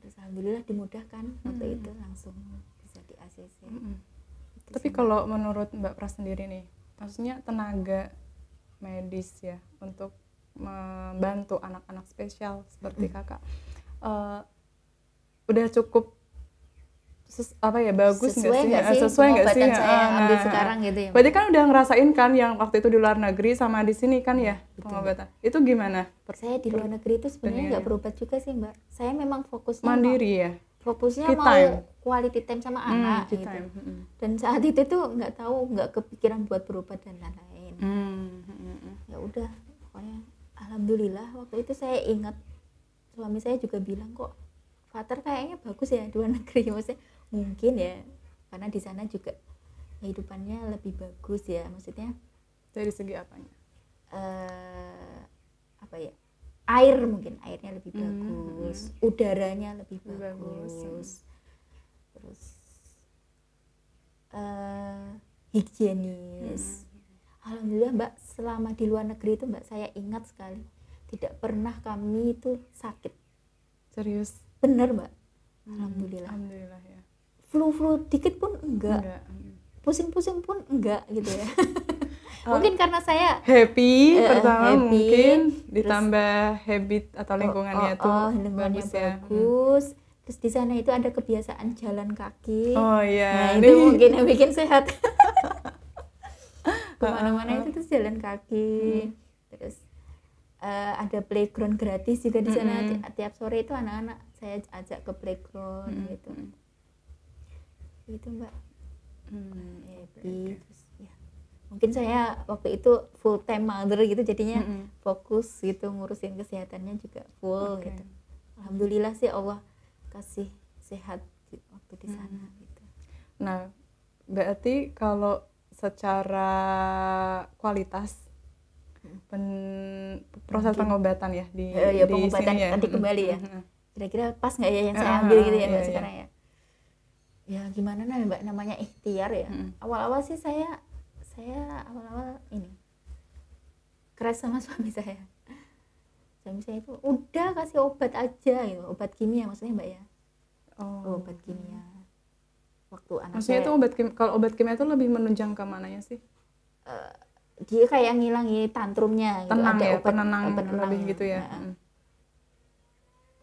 Terus alhamdulillah dimudahkan waktu itu langsung bisa di ACC. Tapi kalau menurut Mbak Pras sendiri nih, maksudnya tenaga medis ya untuk membantu anak-anak spesial seperti kakak, udah cukup bagus nggak sih? Sesuai nggak sih? Saya yang ambil sekarang gitu ya. Berarti kan udah ngerasain kan yang waktu itu di luar negeri sama di sini kan ya pengobatan. Itu gimana? Saya di luar negeri itu sebenarnya nggak berobat juga sih Mbak. Saya memang fokusnya mandiri ya. Fokusnya mau quality time sama anak gitu. Dan saat itu tuh nggak kepikiran buat berobat dan lain-lain. Ya udah, pokoknya alhamdulillah waktu itu saya ingat suami saya juga bilang kok Fater kayaknya bagus ya di luar negeri, maksudnya mungkin ya karena di sana juga kehidupannya lebih bagus ya, maksudnya dari segi apanya? Mungkin airnya lebih bagus, udaranya lebih bagus. Terus higienis. Alhamdulillah Mbak, selama di luar negeri itu Mbak saya ingat sekali tidak pernah kami itu sakit. Serius? Bener Mbak. Alhamdulillah ya. Flu dikit pun enggak. Pusing-pusing pun enggak gitu ya. Mungkin karena saya happy pertama, happy, mungkin ditambah habit atau lingkungannya tuh lingkungannya bagus ya. Bagus. Terus di sana itu ada kebiasaan jalan kaki. Oh iya. Nah itu mungkin yang bikin sehat. Kemana-mana itu terus jalan kaki. Terus ada playground gratis juga di sana. Tiap sore itu anak-anak saya ajak ke playground gitu. Itu Mbak. Happy. Terus, ya. Mungkin saya waktu itu full time mother gitu, jadinya fokus gitu ngurusin kesehatannya juga full gitu. Alhamdulillah sih Allah kasih sehat waktu di sana gitu. Nah, berarti kalau secara kualitas proses pengobatan ya di pengobatan sini ya. nanti kembali ya. Kira-kira pas nggak ya yang saya ambil gitu ya Mbak sekarang ya. Ya gimana Mbak, namanya ikhtiar ya. Awal-awal sih saya awal-awal ini keras sama suami saya. Suami saya itu udah kasih obat aja gitu, obat kimia maksudnya Mbak ya. Obat kimia. Waktu anak maksudnya saya itu kalau obat kimia itu lebih menunjang ke mananya sih? Dia kayak ngilangi tantrumnya gitu. Tenang Ada ya, obat penenang lebih ya. gitu ya.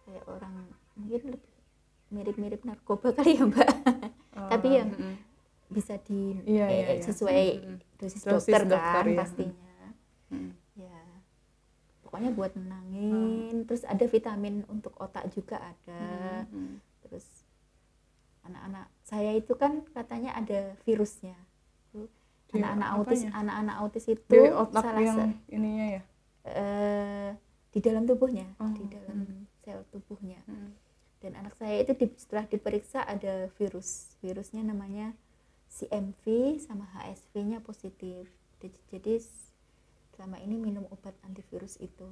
Kayak orang mungkin lebih mirip-mirip narkoba kali ya Mbak. Tapi yang bisa sesuai dosis dokter kan ya. Pastinya. Ya. Pokoknya buat nenangin. Terus ada vitamin untuk otak juga ada. Terus anak-anak saya itu kan katanya ada virusnya. Anak-anak autis itu di otak yang ininya ya. Di dalam tubuhnya, di dalam sel tubuhnya. Dan anak saya itu setelah diperiksa ada virusnya namanya CMV sama HSV-nya positif. Jadi selama ini minum obat antivirus itu.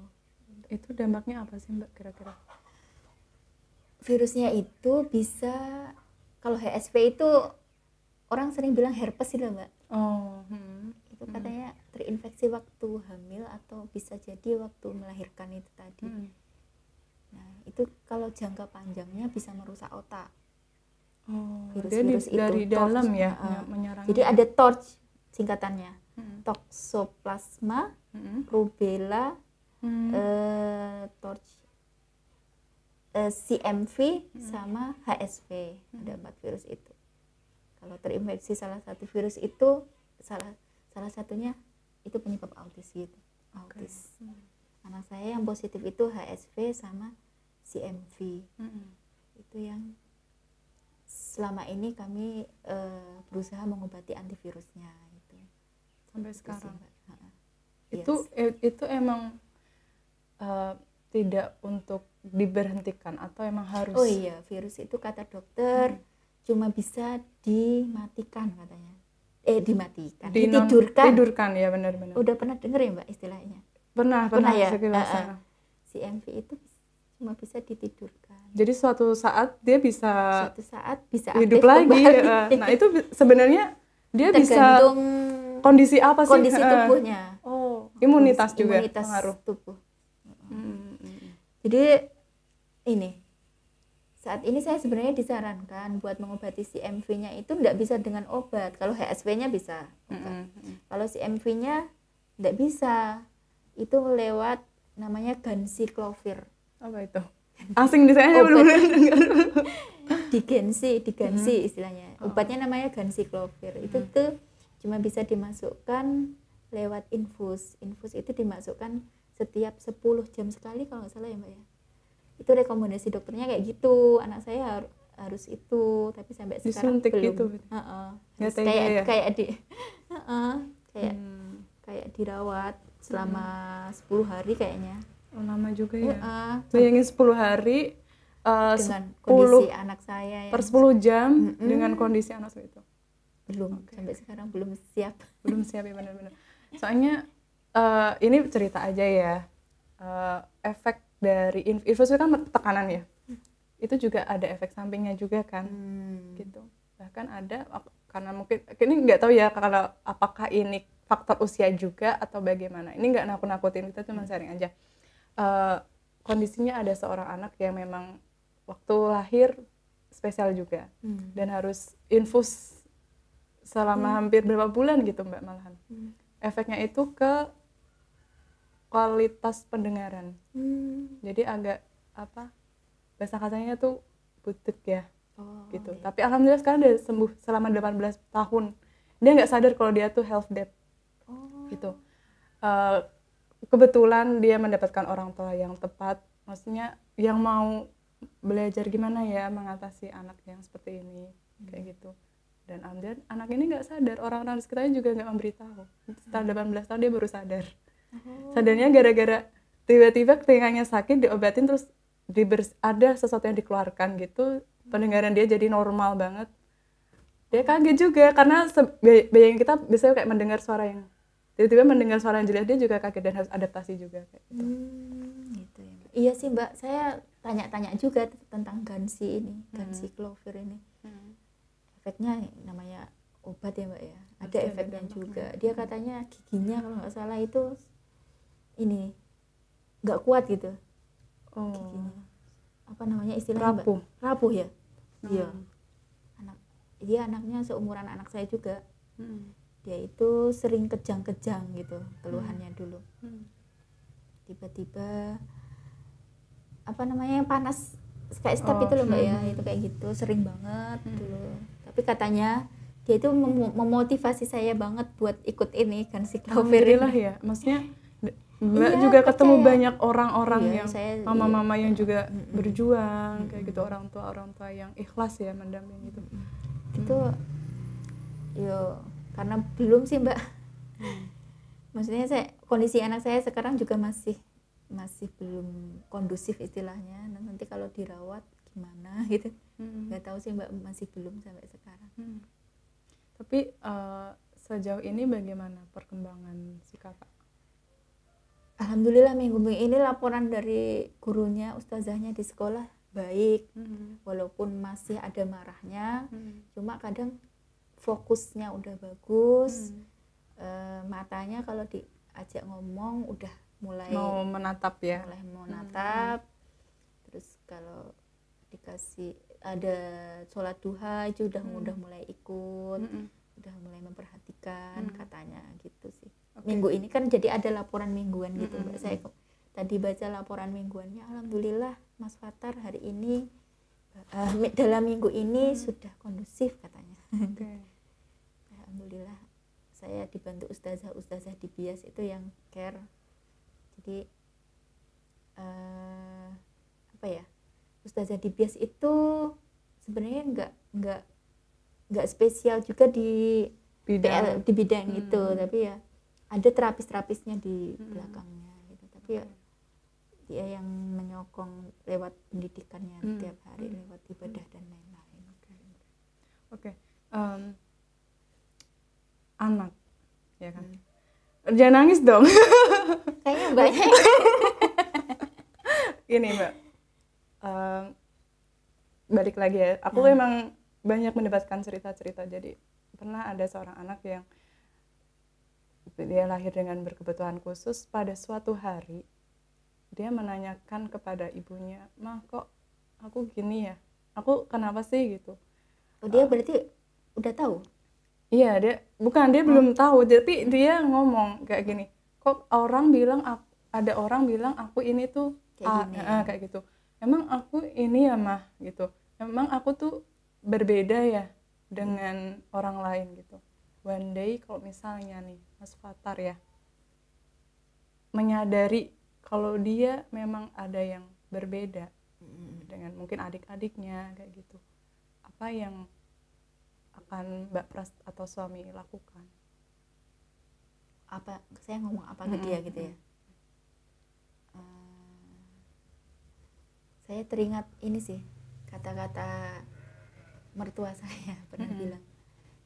Itu dampaknya apa sih Mbak kira-kira? Virusnya itu bisa, kalau HSV itu orang sering bilang herpes itu Mbak. Itu katanya terinfeksi waktu hamil atau bisa jadi waktu melahirkan itu tadi. Nah itu kalau jangka panjangnya bisa merusak otak. Virus-virus itu dari dalam ya menyerang. Jadi ada TORCH singkatannya, Toxoplasma, Rubella, TORCH, CMV sama HSV. Ada 4 virus itu. Kalau terinfeksi salah satu virus itu, salah satunya itu penyebab autis gitu. Autis. Anak saya yang positif itu HSV sama CMV. Itu yang selama ini kami berusaha mengobati antivirusnya itu. Sampai sekarang. Itu emang tidak untuk diberhentikan atau emang harus? Oh iya, virus itu kata dokter cuma bisa dimatikan katanya. Ditidurkan ya, benar-benar. Udah pernah denger ya Mbak istilahnya? Pernah ya. CMV itu cuma bisa ditidurkan. Jadi suatu saat bisa aktif hidup lagi. Nah itu sebenarnya dia tergantung bisa kondisi apa sih? Kondisi tubuhnya. Imunitas juga pengaruh tubuh. Jadi ini saat ini saya sebenarnya disarankan buat mengobati CMV-nya itu tidak bisa dengan obat. Kalau HSV-nya bisa obat. Kalau CMV-nya tidak bisa. Itu lewat namanya ganciclovir. Apa itu? Asing di saya belum dengar. Digansi istilahnya. Obatnya namanya ganciclovir. Itu tuh cuma bisa dimasukkan lewat infus. Infus itu dimasukkan setiap 10 jam sekali kalau nggak salah ya Mbak ya. Itu rekomendasi dokternya kayak gitu. Anak saya harus itu, tapi sampai sekarang disuntik belum. Gitu. Kayak dirawat selama 10 hari kayaknya. Lama juga ya. Bayangin 10 hari dengan kondisi anak saya per 10 jam dengan kondisi anak saya itu. Belum, sampai sekarang belum siap. Belum siap ya, benar-benar. Soalnya ini cerita aja ya. Efek dari infus itu kan tekanan ya. Itu juga ada efek sampingnya juga kan. Gitu. Bahkan ada karena mungkin ini nggak tahu ya kalau apakah ini faktor usia juga atau bagaimana. Ini nggak nakut-nakutin, kita cuma sharing aja. Kondisinya ada seorang anak yang memang waktu lahir spesial juga dan harus infus selama hampir berapa bulan gitu Mbak malahan. Efeknya itu ke kualitas pendengaran. Jadi agak bahasa katanya tuh butek ya. Gitu. Iya. Tapi alhamdulillah sekarang dia sembuh selama 18 tahun. Dia nggak sadar kalau dia tuh health debt. Gitu. Kebetulan dia mendapatkan orang tua yang tepat, maksudnya yang mau belajar gimana ya mengatasi anak yang seperti ini, kayak gitu. Dan alhamdulillah anak ini nggak sadar, orang-orang di sekitarnya juga nggak memberitahu. Setelah 18 tahun dia baru sadar. Sadarnya gara-gara tiba-tiba telinganya sakit, diobatin terus ada sesuatu yang dikeluarkan gitu, pendengaran dia jadi normal banget. Dia kaget juga karena bayangin kita biasanya kayak mendengar suara yang tiba-tiba mendengar suara yang jelas, dia juga kaget dan harus adaptasi juga kayak gitu. Gitu ya, Mbak. Iya sih Mbak, saya tanya-tanya juga tentang Gansi ini, Gansi Clover ini. Efeknya namanya obat ya Mbak ya, ada efeknya juga. Dia katanya giginya kalau nggak salah itu ini nggak kuat gitu. Giginya apa namanya istilahnya rapuh. Mbak? Rapuh ya. Iya. Dia anaknya seumuran anak saya juga. Dia itu sering kejang-kejang gitu keluhannya dulu. Tiba-tiba apa namanya panas kayak step itu loh Mbak ya, itu kayak gitu sering banget dulu. Tapi katanya dia itu memotivasi saya banget buat ikut ini kan si Clover Alhamdulillah ini. ya, maksudnya Mbak juga ketemu banyak orang-orang yang mama-mama yang juga berjuang kayak gitu, orang tua yang ikhlas ya mendampingi gitu. Itu yo karena belum sih Mbak. Maksudnya kondisi anak saya sekarang juga masih belum kondusif istilahnya. Nanti kalau dirawat gimana gitu. Nggak tahu sih Mbak, masih belum sampai sekarang. Tapi sejauh ini bagaimana perkembangan si kakak? Alhamdulillah minggu ini laporan dari gurunya, ustazahnya di sekolah baik. Walaupun masih ada marahnya, cuma kadang fokusnya udah bagus. Matanya kalau diajak ngomong udah mulai mau menatap ya. Mulai menatap. Terus kalau dikasih ada sholat duha itu udah mulai ikut, udah mulai memperhatikan katanya gitu sih. Minggu ini kan jadi ada laporan mingguan gitu Mbak. Saya tadi baca laporan mingguannya, alhamdulillah Mas Fatar hari ini dalam minggu ini sudah kondusif katanya. Alhamdulillah saya dibantu ustazah di bias itu yang care. Jadi apa ya, ustazah di bias itu sebenarnya nggak spesial juga di bidang itu, tapi ya ada terapis-terapisnya di belakangnya gitu. Tapi ya dia yang menyokong lewat pendidikannya tiap hari, lewat ibadah dan lain-lain. Oke. Anak ya kan. Jangan nangis dong. Kayaknya banyak. Ini Mbak, balik lagi ya, aku emang banyak mendapatkan cerita-cerita. Jadi pernah ada seorang anak yang dia lahir dengan berkebutuhan khusus. Pada suatu hari dia menanyakan kepada ibunya, "Ma, kok aku gini ya? Aku kenapa sih?" gitu. Oh, dia berarti udah tahu? Iya, dia belum tahu, tapi dia ngomong kayak gini, "Kok ada orang bilang aku ini tuh kayak gitu. Emang aku ini ya Mah gitu. Emang aku tuh berbeda ya dengan orang lain gitu." One day kalau misalnya nih Mas Fatar ya menyadari kalau dia memang ada yang berbeda dengan mungkin adik-adiknya kayak gitu, apa yang akan Mbak Pras atau suami lakukan? Apa saya ngomong apa ke dia gitu ya? Saya teringat ini sih, kata-kata mertua saya pernah bilang,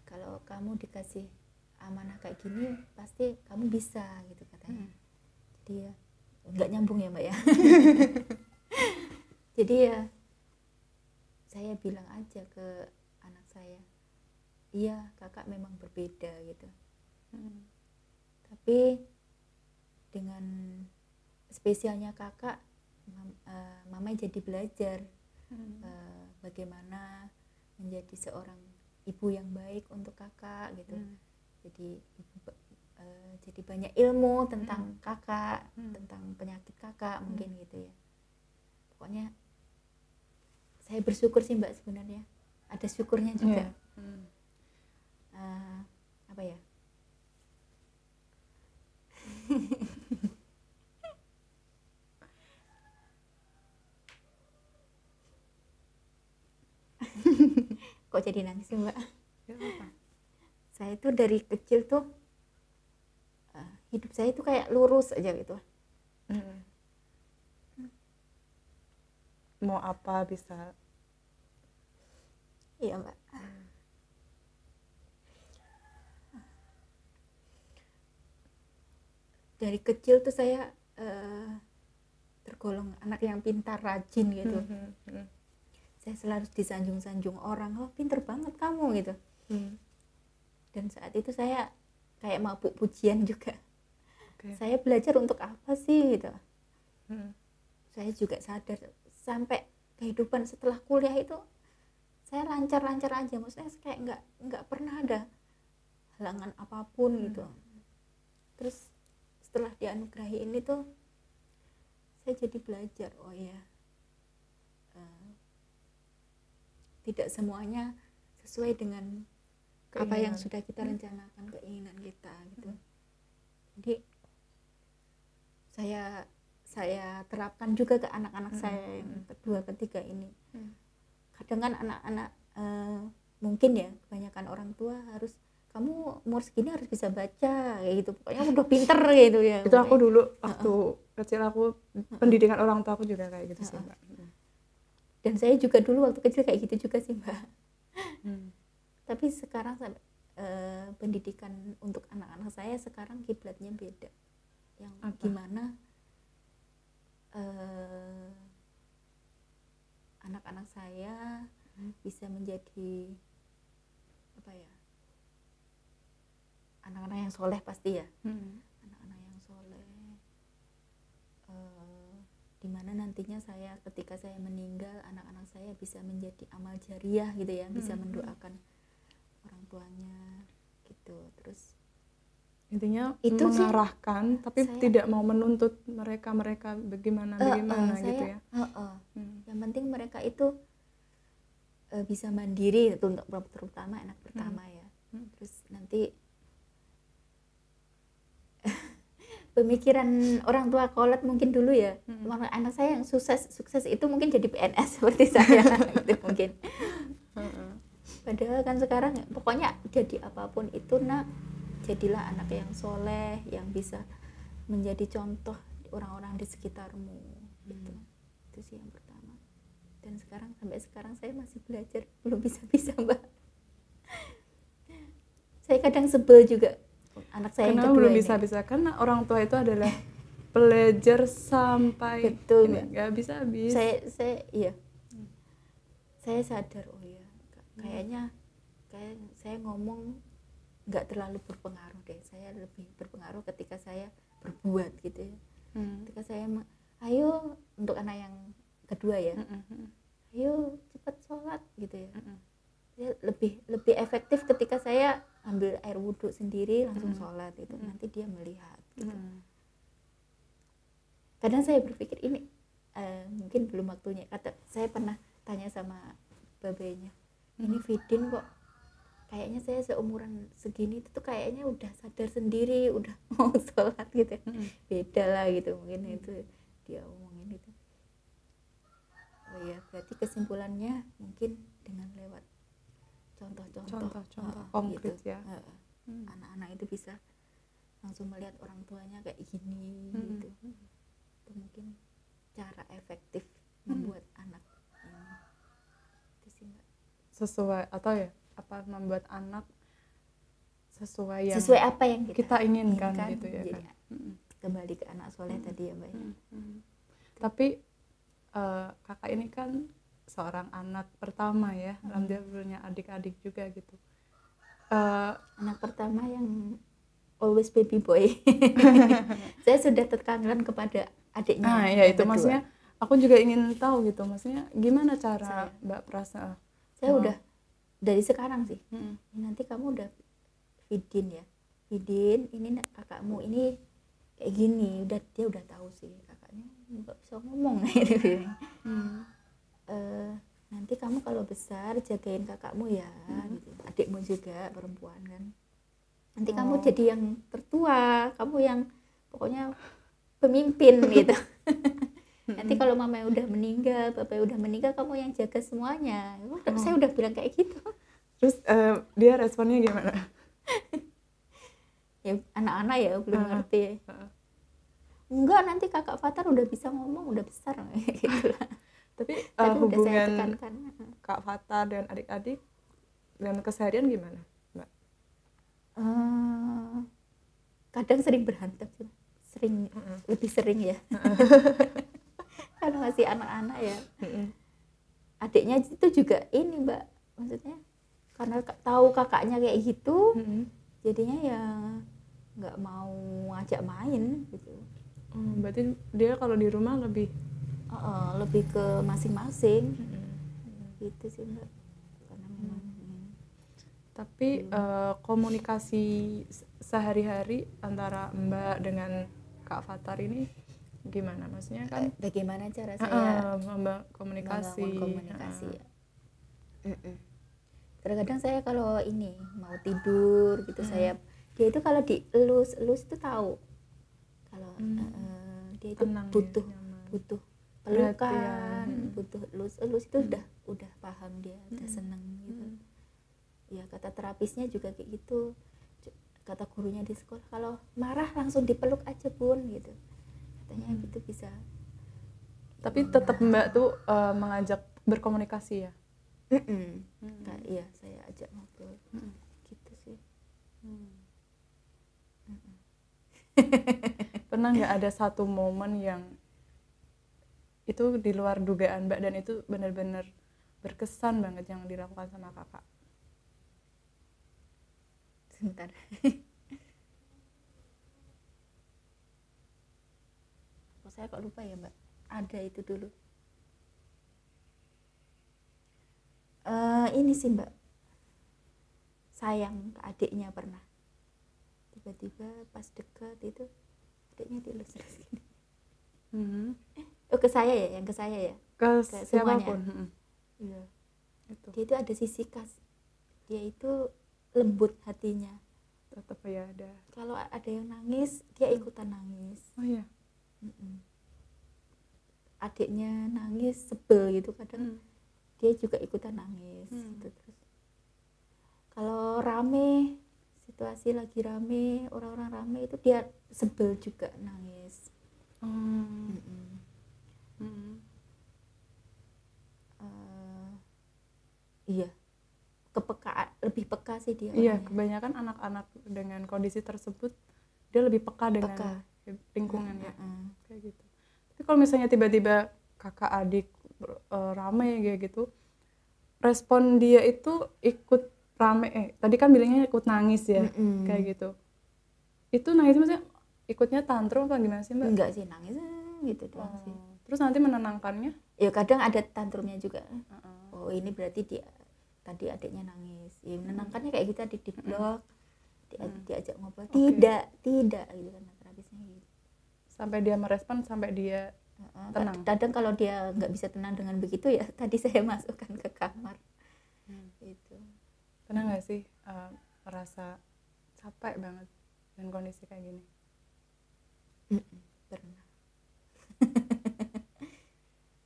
kalau kamu dikasih amanah kayak gini pasti kamu bisa gitu katanya. Jadi ya nggak nyambung ya Mbak ya. Jadi ya saya bilang aja ke anak saya, iya kakak memang berbeda gitu. Tapi dengan spesialnya kakak, mama jadi belajar bagaimana menjadi seorang ibu yang baik untuk kakak gitu. Jadi banyak ilmu tentang kakak, tentang penyakit kakak mungkin gitu ya. Pokoknya saya bersyukur sih Mbak, sebenarnya ada syukurnya juga. Apa ya, kok jadi nangis sih Mbak? Saya tuh dari kecil tuh hidup saya tuh kayak lurus aja gitu. Mau apa bisa. Iya Mbak. Dari kecil tuh saya tergolong anak yang pintar, rajin gitu. Saya selalu disanjung-sanjung orang, oh pinter banget kamu gitu. Dan saat itu saya kayak mabuk pujian juga. Saya belajar untuk apa sih gitu. Saya juga sadar sampai kehidupan setelah kuliah itu saya lancar-lancar aja, maksudnya kayak nggak pernah ada halangan apapun gitu. Terus setelah dianugerahi ini tuh saya jadi belajar, oh ya, tidak semuanya sesuai dengan keinginan, apa yang sudah kita rencanakan, keinginan kita gitu. Jadi saya terapkan juga ke anak-anak saya yang kedua ketiga ini. Kadang kan anak-anak mungkin ya kebanyakan orang tua harus, kamu umur segini harus bisa baca kayak gitu, pokoknya udah pinter gitu ya. Itu aku dulu waktu kecil, aku pendidikan orang tua aku juga kayak gitu sih Mbak. Dan saya juga dulu waktu kecil kayak gitu juga sih Mbak. Tapi sekarang pendidikan untuk anak-anak saya sekarang kiblatnya beda, yang gimana anak-anak saya bisa menjadi apa ya, anak-anak yang soleh pasti ya. Anak-anak yang soleh, dimana nantinya saya ketika saya meninggal, anak-anak saya bisa menjadi amal jariah gitu ya, bisa mendoakan orang tuanya gitu. Terus intinya itu mengarahkan sih, tapi tidak mau menuntut mereka bagaimana gitu ya. Yang penting mereka itu bisa mandiri itu, untuk terutama anak pertama ya. Terus nanti pemikiran orang tua kolot mungkin dulu ya, anak saya yang sukses itu mungkin jadi PNS seperti saya gitu mungkin. Padahal kan sekarang pokoknya jadi apapun itu nak, jadilah anak yang soleh, yang bisa menjadi contoh orang-orang di sekitarmu gitu. Itu sih yang pertama. Dan sampai sekarang saya masih belajar, belum bisa Mbak. Saya kadang sebel juga anak saya yang kedua belum ini. bisa karena orang tua itu adalah pelajar sampai betul nggak bisa habis. Saya sadar, oh ya kayaknya saya ngomong nggak terlalu berpengaruh deh. Saya lebih berpengaruh ketika saya berbuat gitu ya. Ketika saya ayo, untuk anak yang kedua ya, ayo cepat sholat gitu ya. Saya lebih efektif ketika saya ambil air wudhu sendiri langsung sholat itu, nanti dia melihat gitu. Kadang saya berpikir ini mungkin belum waktunya. Saya pernah tanya sama babenya, ini Fidin kok kayaknya saya seumuran segini itu kayaknya udah sadar sendiri, udah mau sholat gitu. Beda lah gitu mungkin. Itu dia omongin itu. Oh ya, berarti kesimpulannya mungkin dengan lewat contoh konkret gitu. ya. Anak-anak itu bisa langsung melihat orang tuanya kayak gini gitu. Itu mungkin cara efektif membuat anak itu sih Mbak. Sesuai atau ya apa, membuat anak sesuai apa yang kita inginkan gitu ya jadi, kan. Kembali ke anak soleh tadi ya Mbak. Tapi kakak ini kan seorang anak pertama ya, alhamdulillah punya adik-adik juga gitu. Anak pertama yang always baby boy. Saya sudah terkangen kepada adiknya. Ya itu kedua. Maksudnya aku juga ingin tahu gitu, maksudnya gimana cara Mbak Prasa? Saya udah dari sekarang sih. Nanti kamu udah Fidin ya. Fidin, ini kakakmu ini kayak gini, dia udah tahu sih kakaknya nggak bisa ngomong gitu. nanti kamu kalau besar jagain kakakmu ya, gitu. Adikmu juga perempuan kan, nanti kamu jadi yang tertua, kamu yang pokoknya pemimpin gitu. Nanti kalau mama udah meninggal, bapak udah meninggal, kamu yang jaga semuanya. Saya udah bilang kayak gitu. Terus dia responnya gimana? Ya anak-anak ya belum ngerti. Enggak, nanti kakak Fatar udah bisa ngomong, udah besar gitu lah. Tapi Udah saya hubungan tekankan. Kak Fatar dan adik-adik dan keseharian gimana, Mbak? Kadang sering berantem sih. Lebih sering ya. Kan masih anak-anak ya. Adiknya itu juga ini Mbak, maksudnya karena tahu kakaknya kayak gitu, jadinya ya nggak mau ngajak main gitu. Berarti dia kalau di rumah lebih lebih ke masing-masing gitu sih Mbak. Karena memang tapi komunikasi sehari-hari antara Mbak dengan Kak Fatar ini gimana? Maksudnya kan bagaimana cara saya komunikasi. membangun komunikasi ya. Kadang-kadang saya kalau ini mau tidur gitu, dia itu kalau dielus itu tahu kalau dia itu Tenang butuh ya, nyaman. butuh pelukan, Perhatian. butuh elus itu udah paham dia, udah seneng gitu. Ya kata terapisnya juga kayak gitu, kata gurunya di sekolah, kalau marah langsung dipeluk aja Bun gitu, katanya gitu bisa. Tapi tetap Mbak tuh mengajak berkomunikasi ya? Iya, saya ajak ngobrol gitu sih. Pernah nggak ada satu momen yang itu di luar dugaan Mbak dan itu benar-benar berkesan banget yang dilakukan sama kakak? Sebentar. Saya kok lupa ya Mbak, ada itu dulu. Ini sih Mbak, sayang ke adiknya pernah, tiba-tiba pas dekat itu adiknya dilus terus gini. Ke saya ya, yang ke saya ya, Ke semuanya. siapapun. Iya. Dia itu ada sisi dia itu lembut hatinya. Tetap ya ada. Kalau ada yang nangis, dia ikutan nangis. Oh iya. Adiknya nangis sebel gitu kadang, dia juga ikutan nangis gitu. Terus kalau rame, situasi lagi rame, orang-orang rame itu dia sebel juga nangis. Iya, lebih peka sih dia. Iya, orangnya. kebanyakan anak-anak dengan kondisi tersebut dia lebih peka dengan lingkungan ya, kayak gitu. Tapi kalau misalnya tiba-tiba kakak adik rame kayak gitu, respon dia itu ikut rame, tadi kan bilangnya ikut nangis ya, kayak gitu. Itu nangis maksudnya ikutnya tantrum apa gimana sih Mbak? Enggak sih, nangis gitu doang sih. Terus nanti menenangkannya? Ya kadang ada tantrumnya juga. Oh ini berarti dia tadi adiknya nangis. Ya menenangkannya kayak gitu, adik diblok, diajak ngobrol. Tidak gitu kan terapisnya gitu. Sampai dia merespon, sampai dia tenang. Kadang kalau dia nggak bisa tenang dengan begitu ya tadi saya masukkan ke kamar. Gitu. Pernah nggak sih merasa capek banget dengan kondisi kayak gini? Pernah.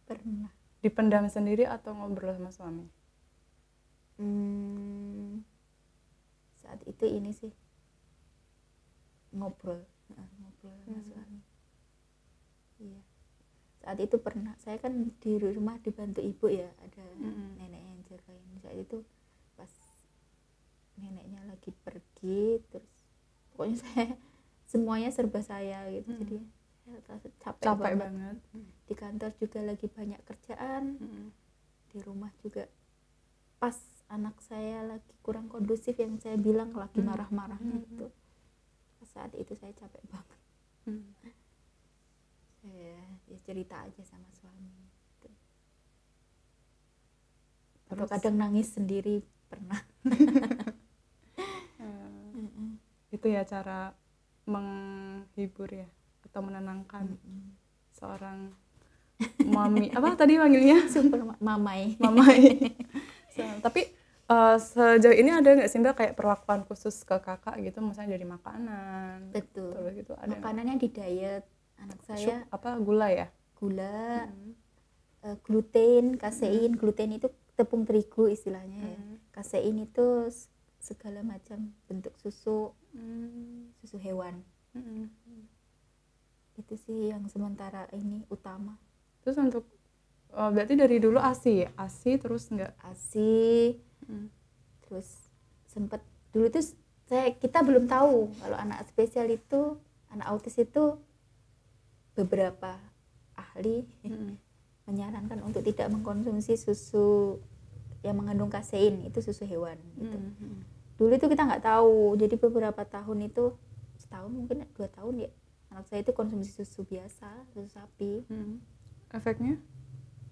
Pernah. Dipendam sendiri atau ngobrol sama suami? Saat itu ini sih ngobrol sama suami. Iya. Saat itu pernah, saya kan di rumah dibantu ibu ya, ada nenek yang jagain. Saat itu pas neneknya lagi pergi, terus pokoknya saya semuanya serba saya gitu. Jadi saya capek banget. Di kantor juga lagi banyak kerjaan, di rumah juga pas anak saya lagi kurang kondusif, yang saya bilang lagi marah-marahnya itu. Saat itu saya capek banget. Saya ya cerita aja sama suami gitu. Atau kadang nangis sendiri pernah. Itu ya cara menghibur ya, atau menenangkan seorang mami apa tadi panggilnya? Super mamai. Mamai. Tapi sejauh ini ada nggak sih Mbak kayak perlakuan khusus ke kakak gitu, misalnya dari makanan? Betul. Terus gitu ada nggak? Makanannya di diet anak saya. Apa gula ya? Gula, gluten, kasein. Gluten itu tepung terigu istilahnya ya. Kasein itu segala macam bentuk susu, susu hewan. Itu sih yang sementara ini utama. Terus untuk berarti dari dulu ASI ya? ASI terus nggak? ASI. Terus sempat dulu tuh kita belum tahu kalau anak spesial itu, anak autis itu beberapa ahli menyarankan untuk tidak mengkonsumsi susu yang mengandung kasein, itu susu hewan gitu. Dulu itu kita nggak tahu, jadi beberapa tahun itu, setahun mungkin 2 tahun ya, anak saya itu konsumsi susu biasa, susu sapi.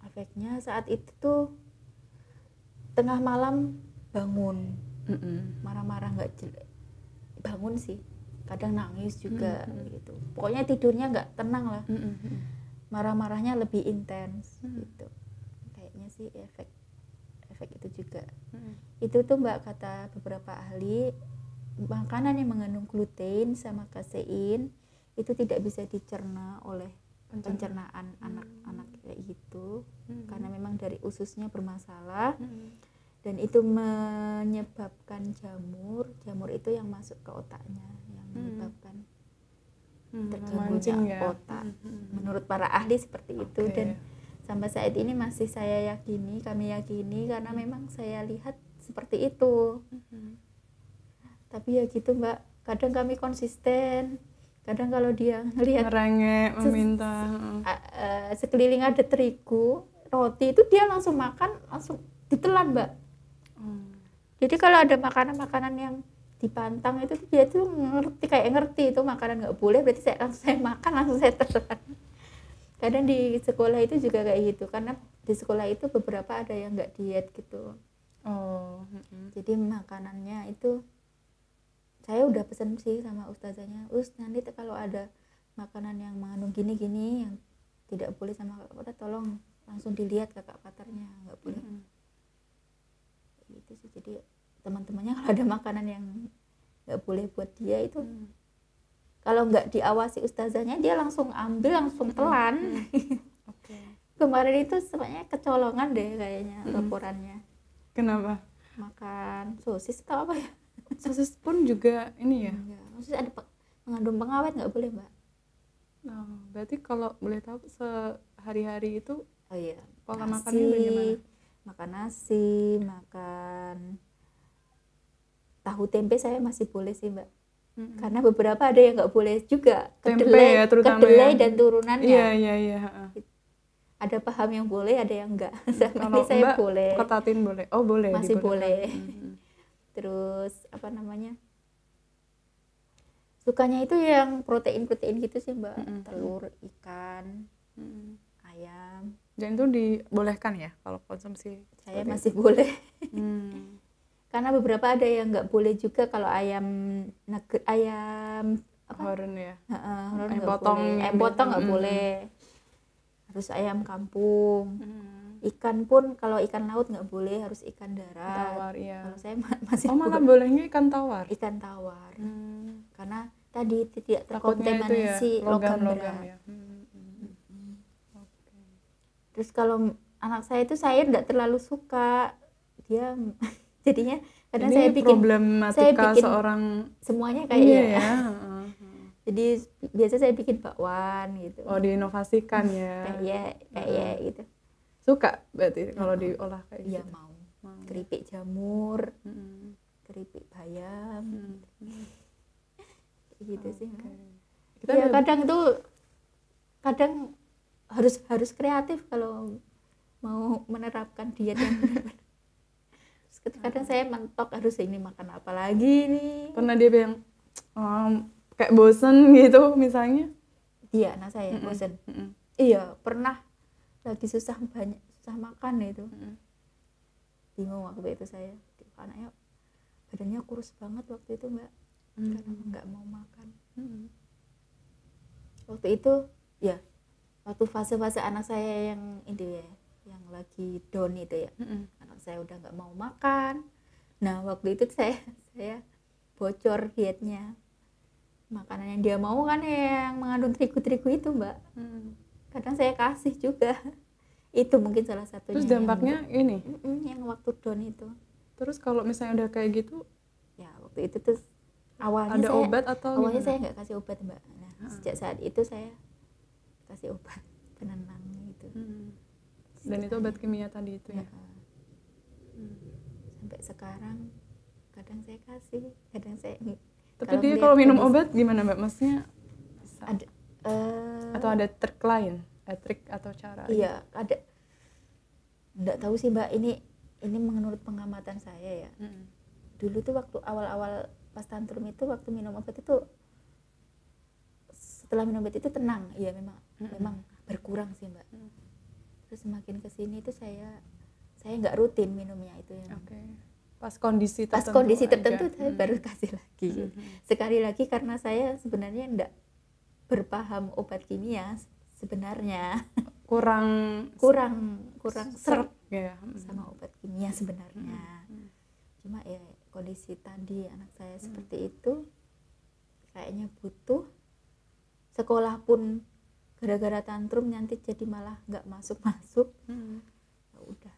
Efeknya saat itu tuh tengah malam bangun, marah-marah, nggak jelek, bangun sih, kadang nangis juga gitu. Pokoknya tidurnya nggak tenang lah, marah-marahnya lebih intens gitu. Kayaknya sih efek itu juga. Itu tuh Mbak, kata beberapa ahli, makanan yang mengandung gluten sama kasein itu tidak bisa dicerna oleh pencernaan anak-anak kayak gitu, karena memang dari ususnya bermasalah. Dan itu menyebabkan jamur itu yang masuk ke otaknya, yang menyebabkan terganggunya otak. Menurut para ahli seperti itu. Dan sampai saat ini masih kami yakini karena memang saya lihat seperti itu. Tapi ya gitu Mbak, kadang kami konsisten, kadang kalau dia ngelihat ngerengek, meminta sekeliling ada terigu, roti, itu dia langsung makan, langsung ditelan Mbak. Jadi kalau ada makanan-makanan yang dipantang itu dia tuh ngerti itu makanan nggak boleh, berarti saya makan, langsung saya telan. Kadang di sekolah itu juga kayak gitu, karena di sekolah itu beberapa ada yang nggak diet gitu. Jadi makanannya itu saya udah pesen sih sama ustazanya, nanti kalau ada makanan yang mengandung gini-gini yang tidak boleh sama kakak Patar, tolong langsung dilihat kakak Patarnya, nggak boleh. Gitu sih. Jadi teman-temannya kalau ada makanan yang nggak boleh buat dia itu, kalau nggak diawasi ustazanya dia langsung ambil, langsung telan. Kemarin itu sebenarnya kecolongan deh kayaknya laporannya. Kenapa? Makan sosis atau apa ya? Sosis pun juga ini ya? Sosis ada mengandung pengawet, nggak boleh Mbak. Berarti kalau boleh tahu sehari-hari itu pola nasi, makannya bagaimana? Makan nasi, makan tahu tempe saya masih boleh sih Mbak. Karena beberapa ada yang nggak boleh juga, kedelai ya, kedelai dan turunannya. Iya. Ada paham yang boleh, ada yang enggak. Kalau saya Mbak boleh. ketatin boleh. Oh boleh. Masih boleh. Terus apa namanya? Sukanya itu yang protein gitu sih Mbak. Telur, ikan, ayam. Dan itu dibolehkan ya kalau konsumsi? Saya masih boleh. Karena beberapa ada yang nggak boleh juga, kalau ayam horn ya. Ayam potong nggak boleh. Harus ayam kampung. Ikan pun kalau ikan laut nggak boleh, harus ikan darat. Tawar, iya. Kalau saya masih malah bolehnya ikan tawar. Ikan tawar. Karena tadi tidak terkontaminasi logam berat. Ya. Terus kalau anak saya itu saya nggak terlalu suka, dia jadinya karena ini saya bikin seorang semuanya kayak ya. Jadi biasa saya bikin bakwan gitu. Diinovasikan ya. kayak gitu. Suka berarti kalau diolah kayak gitu. Iya mau. Keripik jamur, keripik bayam. Gitu sih. Kadang harus kreatif kalau mau menerapkan diet yang benar. Kadang saya mentok, harus ini makan apa lagi nih. Pernah dia bilang kayak bosen gitu misalnya? Iya, anak saya bosen. Iya, pernah lagi susah makan itu. Bingung waktu itu saya. Anaknya badannya kurus banget waktu itu Mbak. Karena nggak mau makan. Waktu itu ya waktu fase-fase anak saya yang ini ya, yang lagi down itu ya, anak saya udah nggak mau makan. Nah waktu itu saya bocor dietnya, makanan yang dia mau kan yang mengandung terigu itu Mbak. Kadang saya kasih juga. Itu mungkin salah satunya. Terus dampaknya yang waktu down itu. Terus kalau misalnya udah kayak gitu, ya waktu itu tuh awalnya ada obat atau awalnya gimana? saya nggak kasih obat Mbak. Nah sejak saat itu saya kasih obat penenang gitu. Dan itu obat kimia tadi itu ya? Sampai sekarang kadang saya kasih, kadang saya. Tapi dia kalau minum obat gimana Mbak? Maksudnya ada atau ada trik lain, trik atau cara? Iya ada. Nggak tahu sih Mbak, ini menurut pengamatan saya ya. Dulu tuh waktu awal-awal pas tantrum itu, waktu minum obat itu, setelah minum obat itu tenang, iya memang berkurang sih Mbak. Terus semakin kesini itu saya nggak rutin minumnya itu ya. Pas kondisi tertentu saya baru kasih lagi. Sekali lagi karena saya sebenarnya nggak berpaham obat kimia sebenarnya. kurang seret ya sama obat kimia sebenarnya. Cuma ya kondisi tadi anak saya seperti itu, kayaknya butuh. Sekolah pun gara-gara tantrum nanti jadi malah nggak masuk. Ya udah.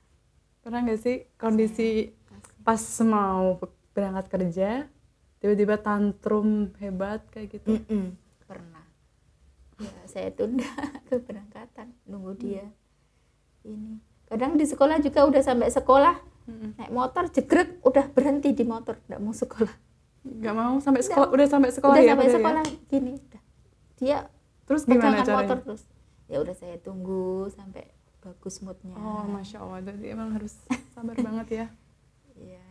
Pernah nggak sih kondisi pas mau berangkat kerja tiba-tiba tantrum hebat kayak gitu? Pernah. Ya saya tunda keberangkatan, nunggu dia. Ini kadang di sekolah juga udah sampai sekolah, naik motor jegrek udah berhenti di motor, nggak mau sekolah. Nggak mau sampai sekolah, udah sampai sekolah udah ya? Sampai sekolah ya? Gini udah. Dia terus gimana caranya? Motor terus. Ya udah saya tunggu sampai bagus moodnya. Oh Masya Allah, jadi emang harus sabar banget ya. Iya.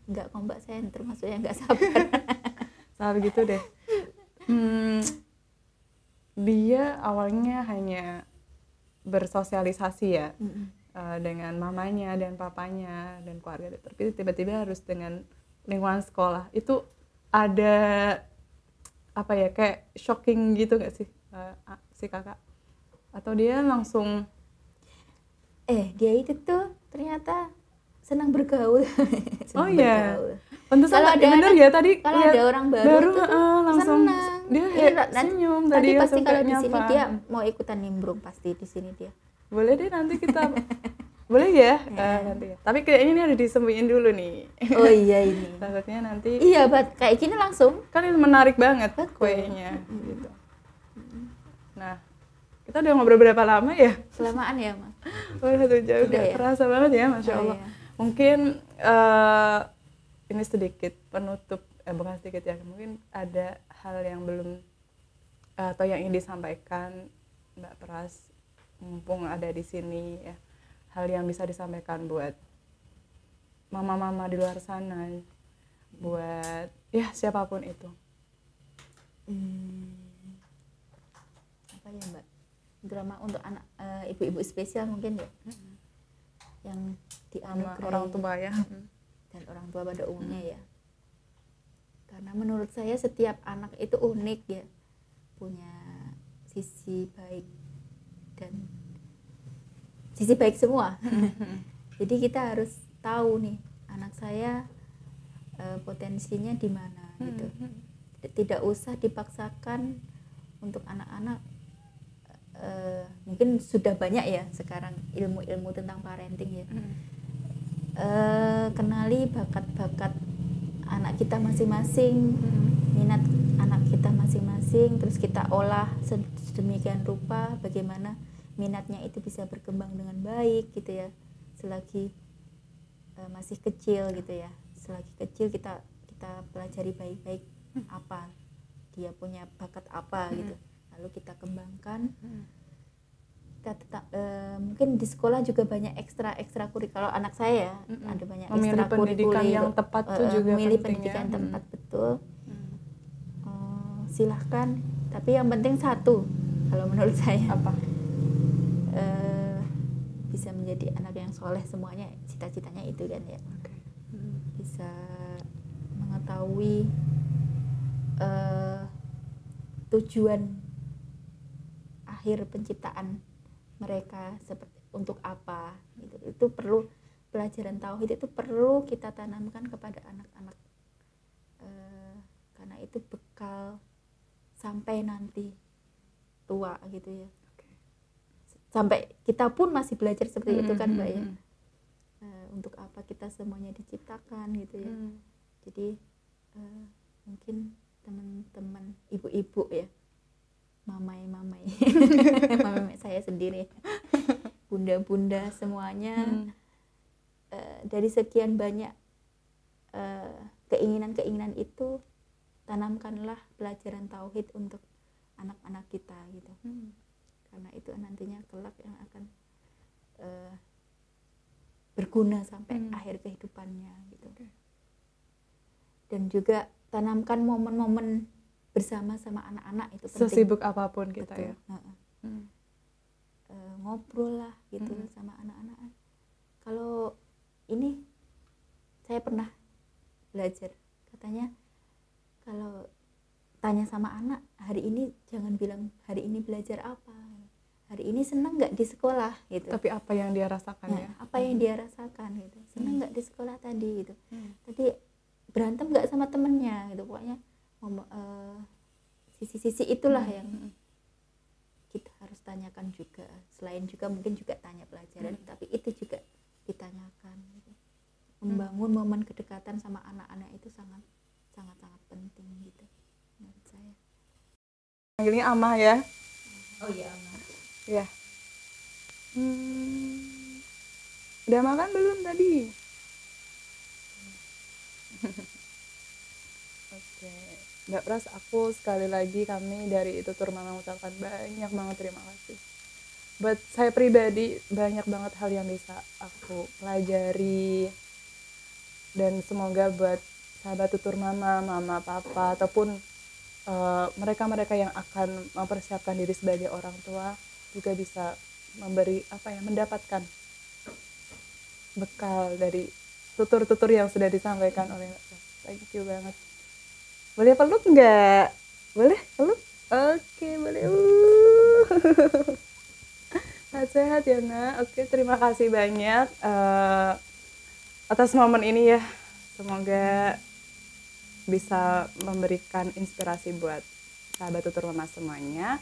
Nggak kok Mbak, saya termasuk yang nggak sabar. Salah gitu deh. Dia awalnya hanya bersosialisasi ya dengan mamanya dan papanya dan keluarga, tapi tiba-tiba harus dengan lingkungan sekolah. Itu ada apa ya, kayak shocking gitu nggak sih si kakak? Atau dia langsung dia itu tuh ternyata senang bergaul. Bergaul. Pantesan kalau ada bener ya tadi kalau ada orang baru tuh langsung senang. Dia senyum tadi tadi pasti kalau di sini dia mau ikutan nimbrung, pasti di sini dia. Boleh deh nanti kita boleh ya nanti ya. Tapi kayaknya ini harus disembunyiin dulu nih. Oh iya ini. Takutnya nanti. Iya, kayak gini langsung. Kan ini menarik banget kuenya gitu. Nah, kita udah ngobrol berapa lama ya? Kelamaan ya, Mas. Oh, 1 jam. Udah kerasa banget ya, Masya Allah. Iya. Mungkin ini sedikit penutup, bukan sedikit ya, mungkin ada hal yang belum atau yang ingin disampaikan Mbak Pras, mumpung ada di sini ya, hal yang bisa disampaikan buat mama-mama di luar sana, buat ya siapapun itu. Apa ya Mbak, drama untuk anak ibu-ibu spesial mungkin ya, yang dianugerahi orang tua ya, dan orang tua pada umumnya ya. Karena menurut saya setiap anak itu unik ya, punya sisi baik dan sisi baik semua. Jadi kita harus tahu nih anak saya potensinya di mana gitu. Tidak usah dipaksakan untuk anak-anak. Mungkin sudah banyak ya sekarang ilmu-ilmu tentang parenting ya. Kenali bakat-bakat anak kita masing-masing, minat anak kita masing-masing, terus kita olah sedemikian rupa bagaimana minatnya itu bisa berkembang dengan baik gitu ya, selagi masih kecil gitu ya. Selagi kecil kita pelajari baik-baik apa dia punya bakat apa gitu, lalu kita kembangkan. Mungkin di sekolah juga banyak ekstra kurikuler. Kalau anak saya ada banyak ekstra pendidikan yang tepat tuh juga memilih penting pendidikan ya. tepat betul. Silahkan, tapi yang penting satu kalau menurut saya apa? Bisa menjadi anak yang soleh, semuanya cita-citanya itu kan ya. Bisa mengetahui tujuan akhir penciptaan mereka seperti untuk apa gitu. Itu perlu pelajaran tauhid, itu perlu kita tanamkan kepada anak-anak, karena itu bekal sampai nanti tua gitu ya. Sampai kita pun masih belajar seperti itu kan Mbak ya. Untuk apa kita semuanya diciptakan gitu ya. Jadi mungkin teman-teman ibu-ibu ya, mamai mamai saya sendiri, bunda-bunda semuanya, dari sekian banyak keinginan-keinginan itu, tanamkanlah pelajaran tauhid untuk anak-anak kita gitu. Karena itu nantinya kelak yang akan berguna sampai akhir kehidupannya gitu. Dan juga tanamkan momen-momen bersama sama anak-anak, itu penting. Sesibuk apapun kita. Betul. Ya. Ngobrol lah gitu sama anak-anak. Kalau ini saya pernah belajar, katanya kalau tanya sama anak, hari ini jangan bilang hari ini belajar apa, hari ini senang nggak di sekolah gitu. Tapi apa yang dia rasakan ya? Apa yang dia rasakan gitu. Senang nggak di sekolah tadi gitu. Tadi berantem nggak sama temennya gitu. Pokoknya sisi-sisi itulah yang kita harus tanyakan juga. Selain juga mungkin juga tanya pelajaran, tapi itu juga ditanyakan gitu. Membangun momen kedekatan sama anak-anak itu sangat penting gitu menurut saya. Panggilnya Amah ya? Oh iya, Amah. Ya. Udah makan belum tadi? Oke. Mbak Pras, aku sekali lagi, kami dari Tutur Mama mengucapkan banyak banget terima kasih. Buat saya pribadi, banyak banget hal yang bisa aku pelajari. Dan semoga buat sahabat Tutur Mama, Mama, Papa, ataupun mereka-mereka yang akan mempersiapkan diri sebagai orang tua juga bisa mendapatkan bekal dari tutur-tutur yang sudah disampaikan oleh Mbak Pras. Thank you banget. Boleh peluk nggak? Boleh peluk? Oke, boleh. Sehat-sehat ya nak. Oke, terima kasih banyak atas momen ini ya. Semoga bisa memberikan inspirasi buat sahabat Tutur Mama semuanya.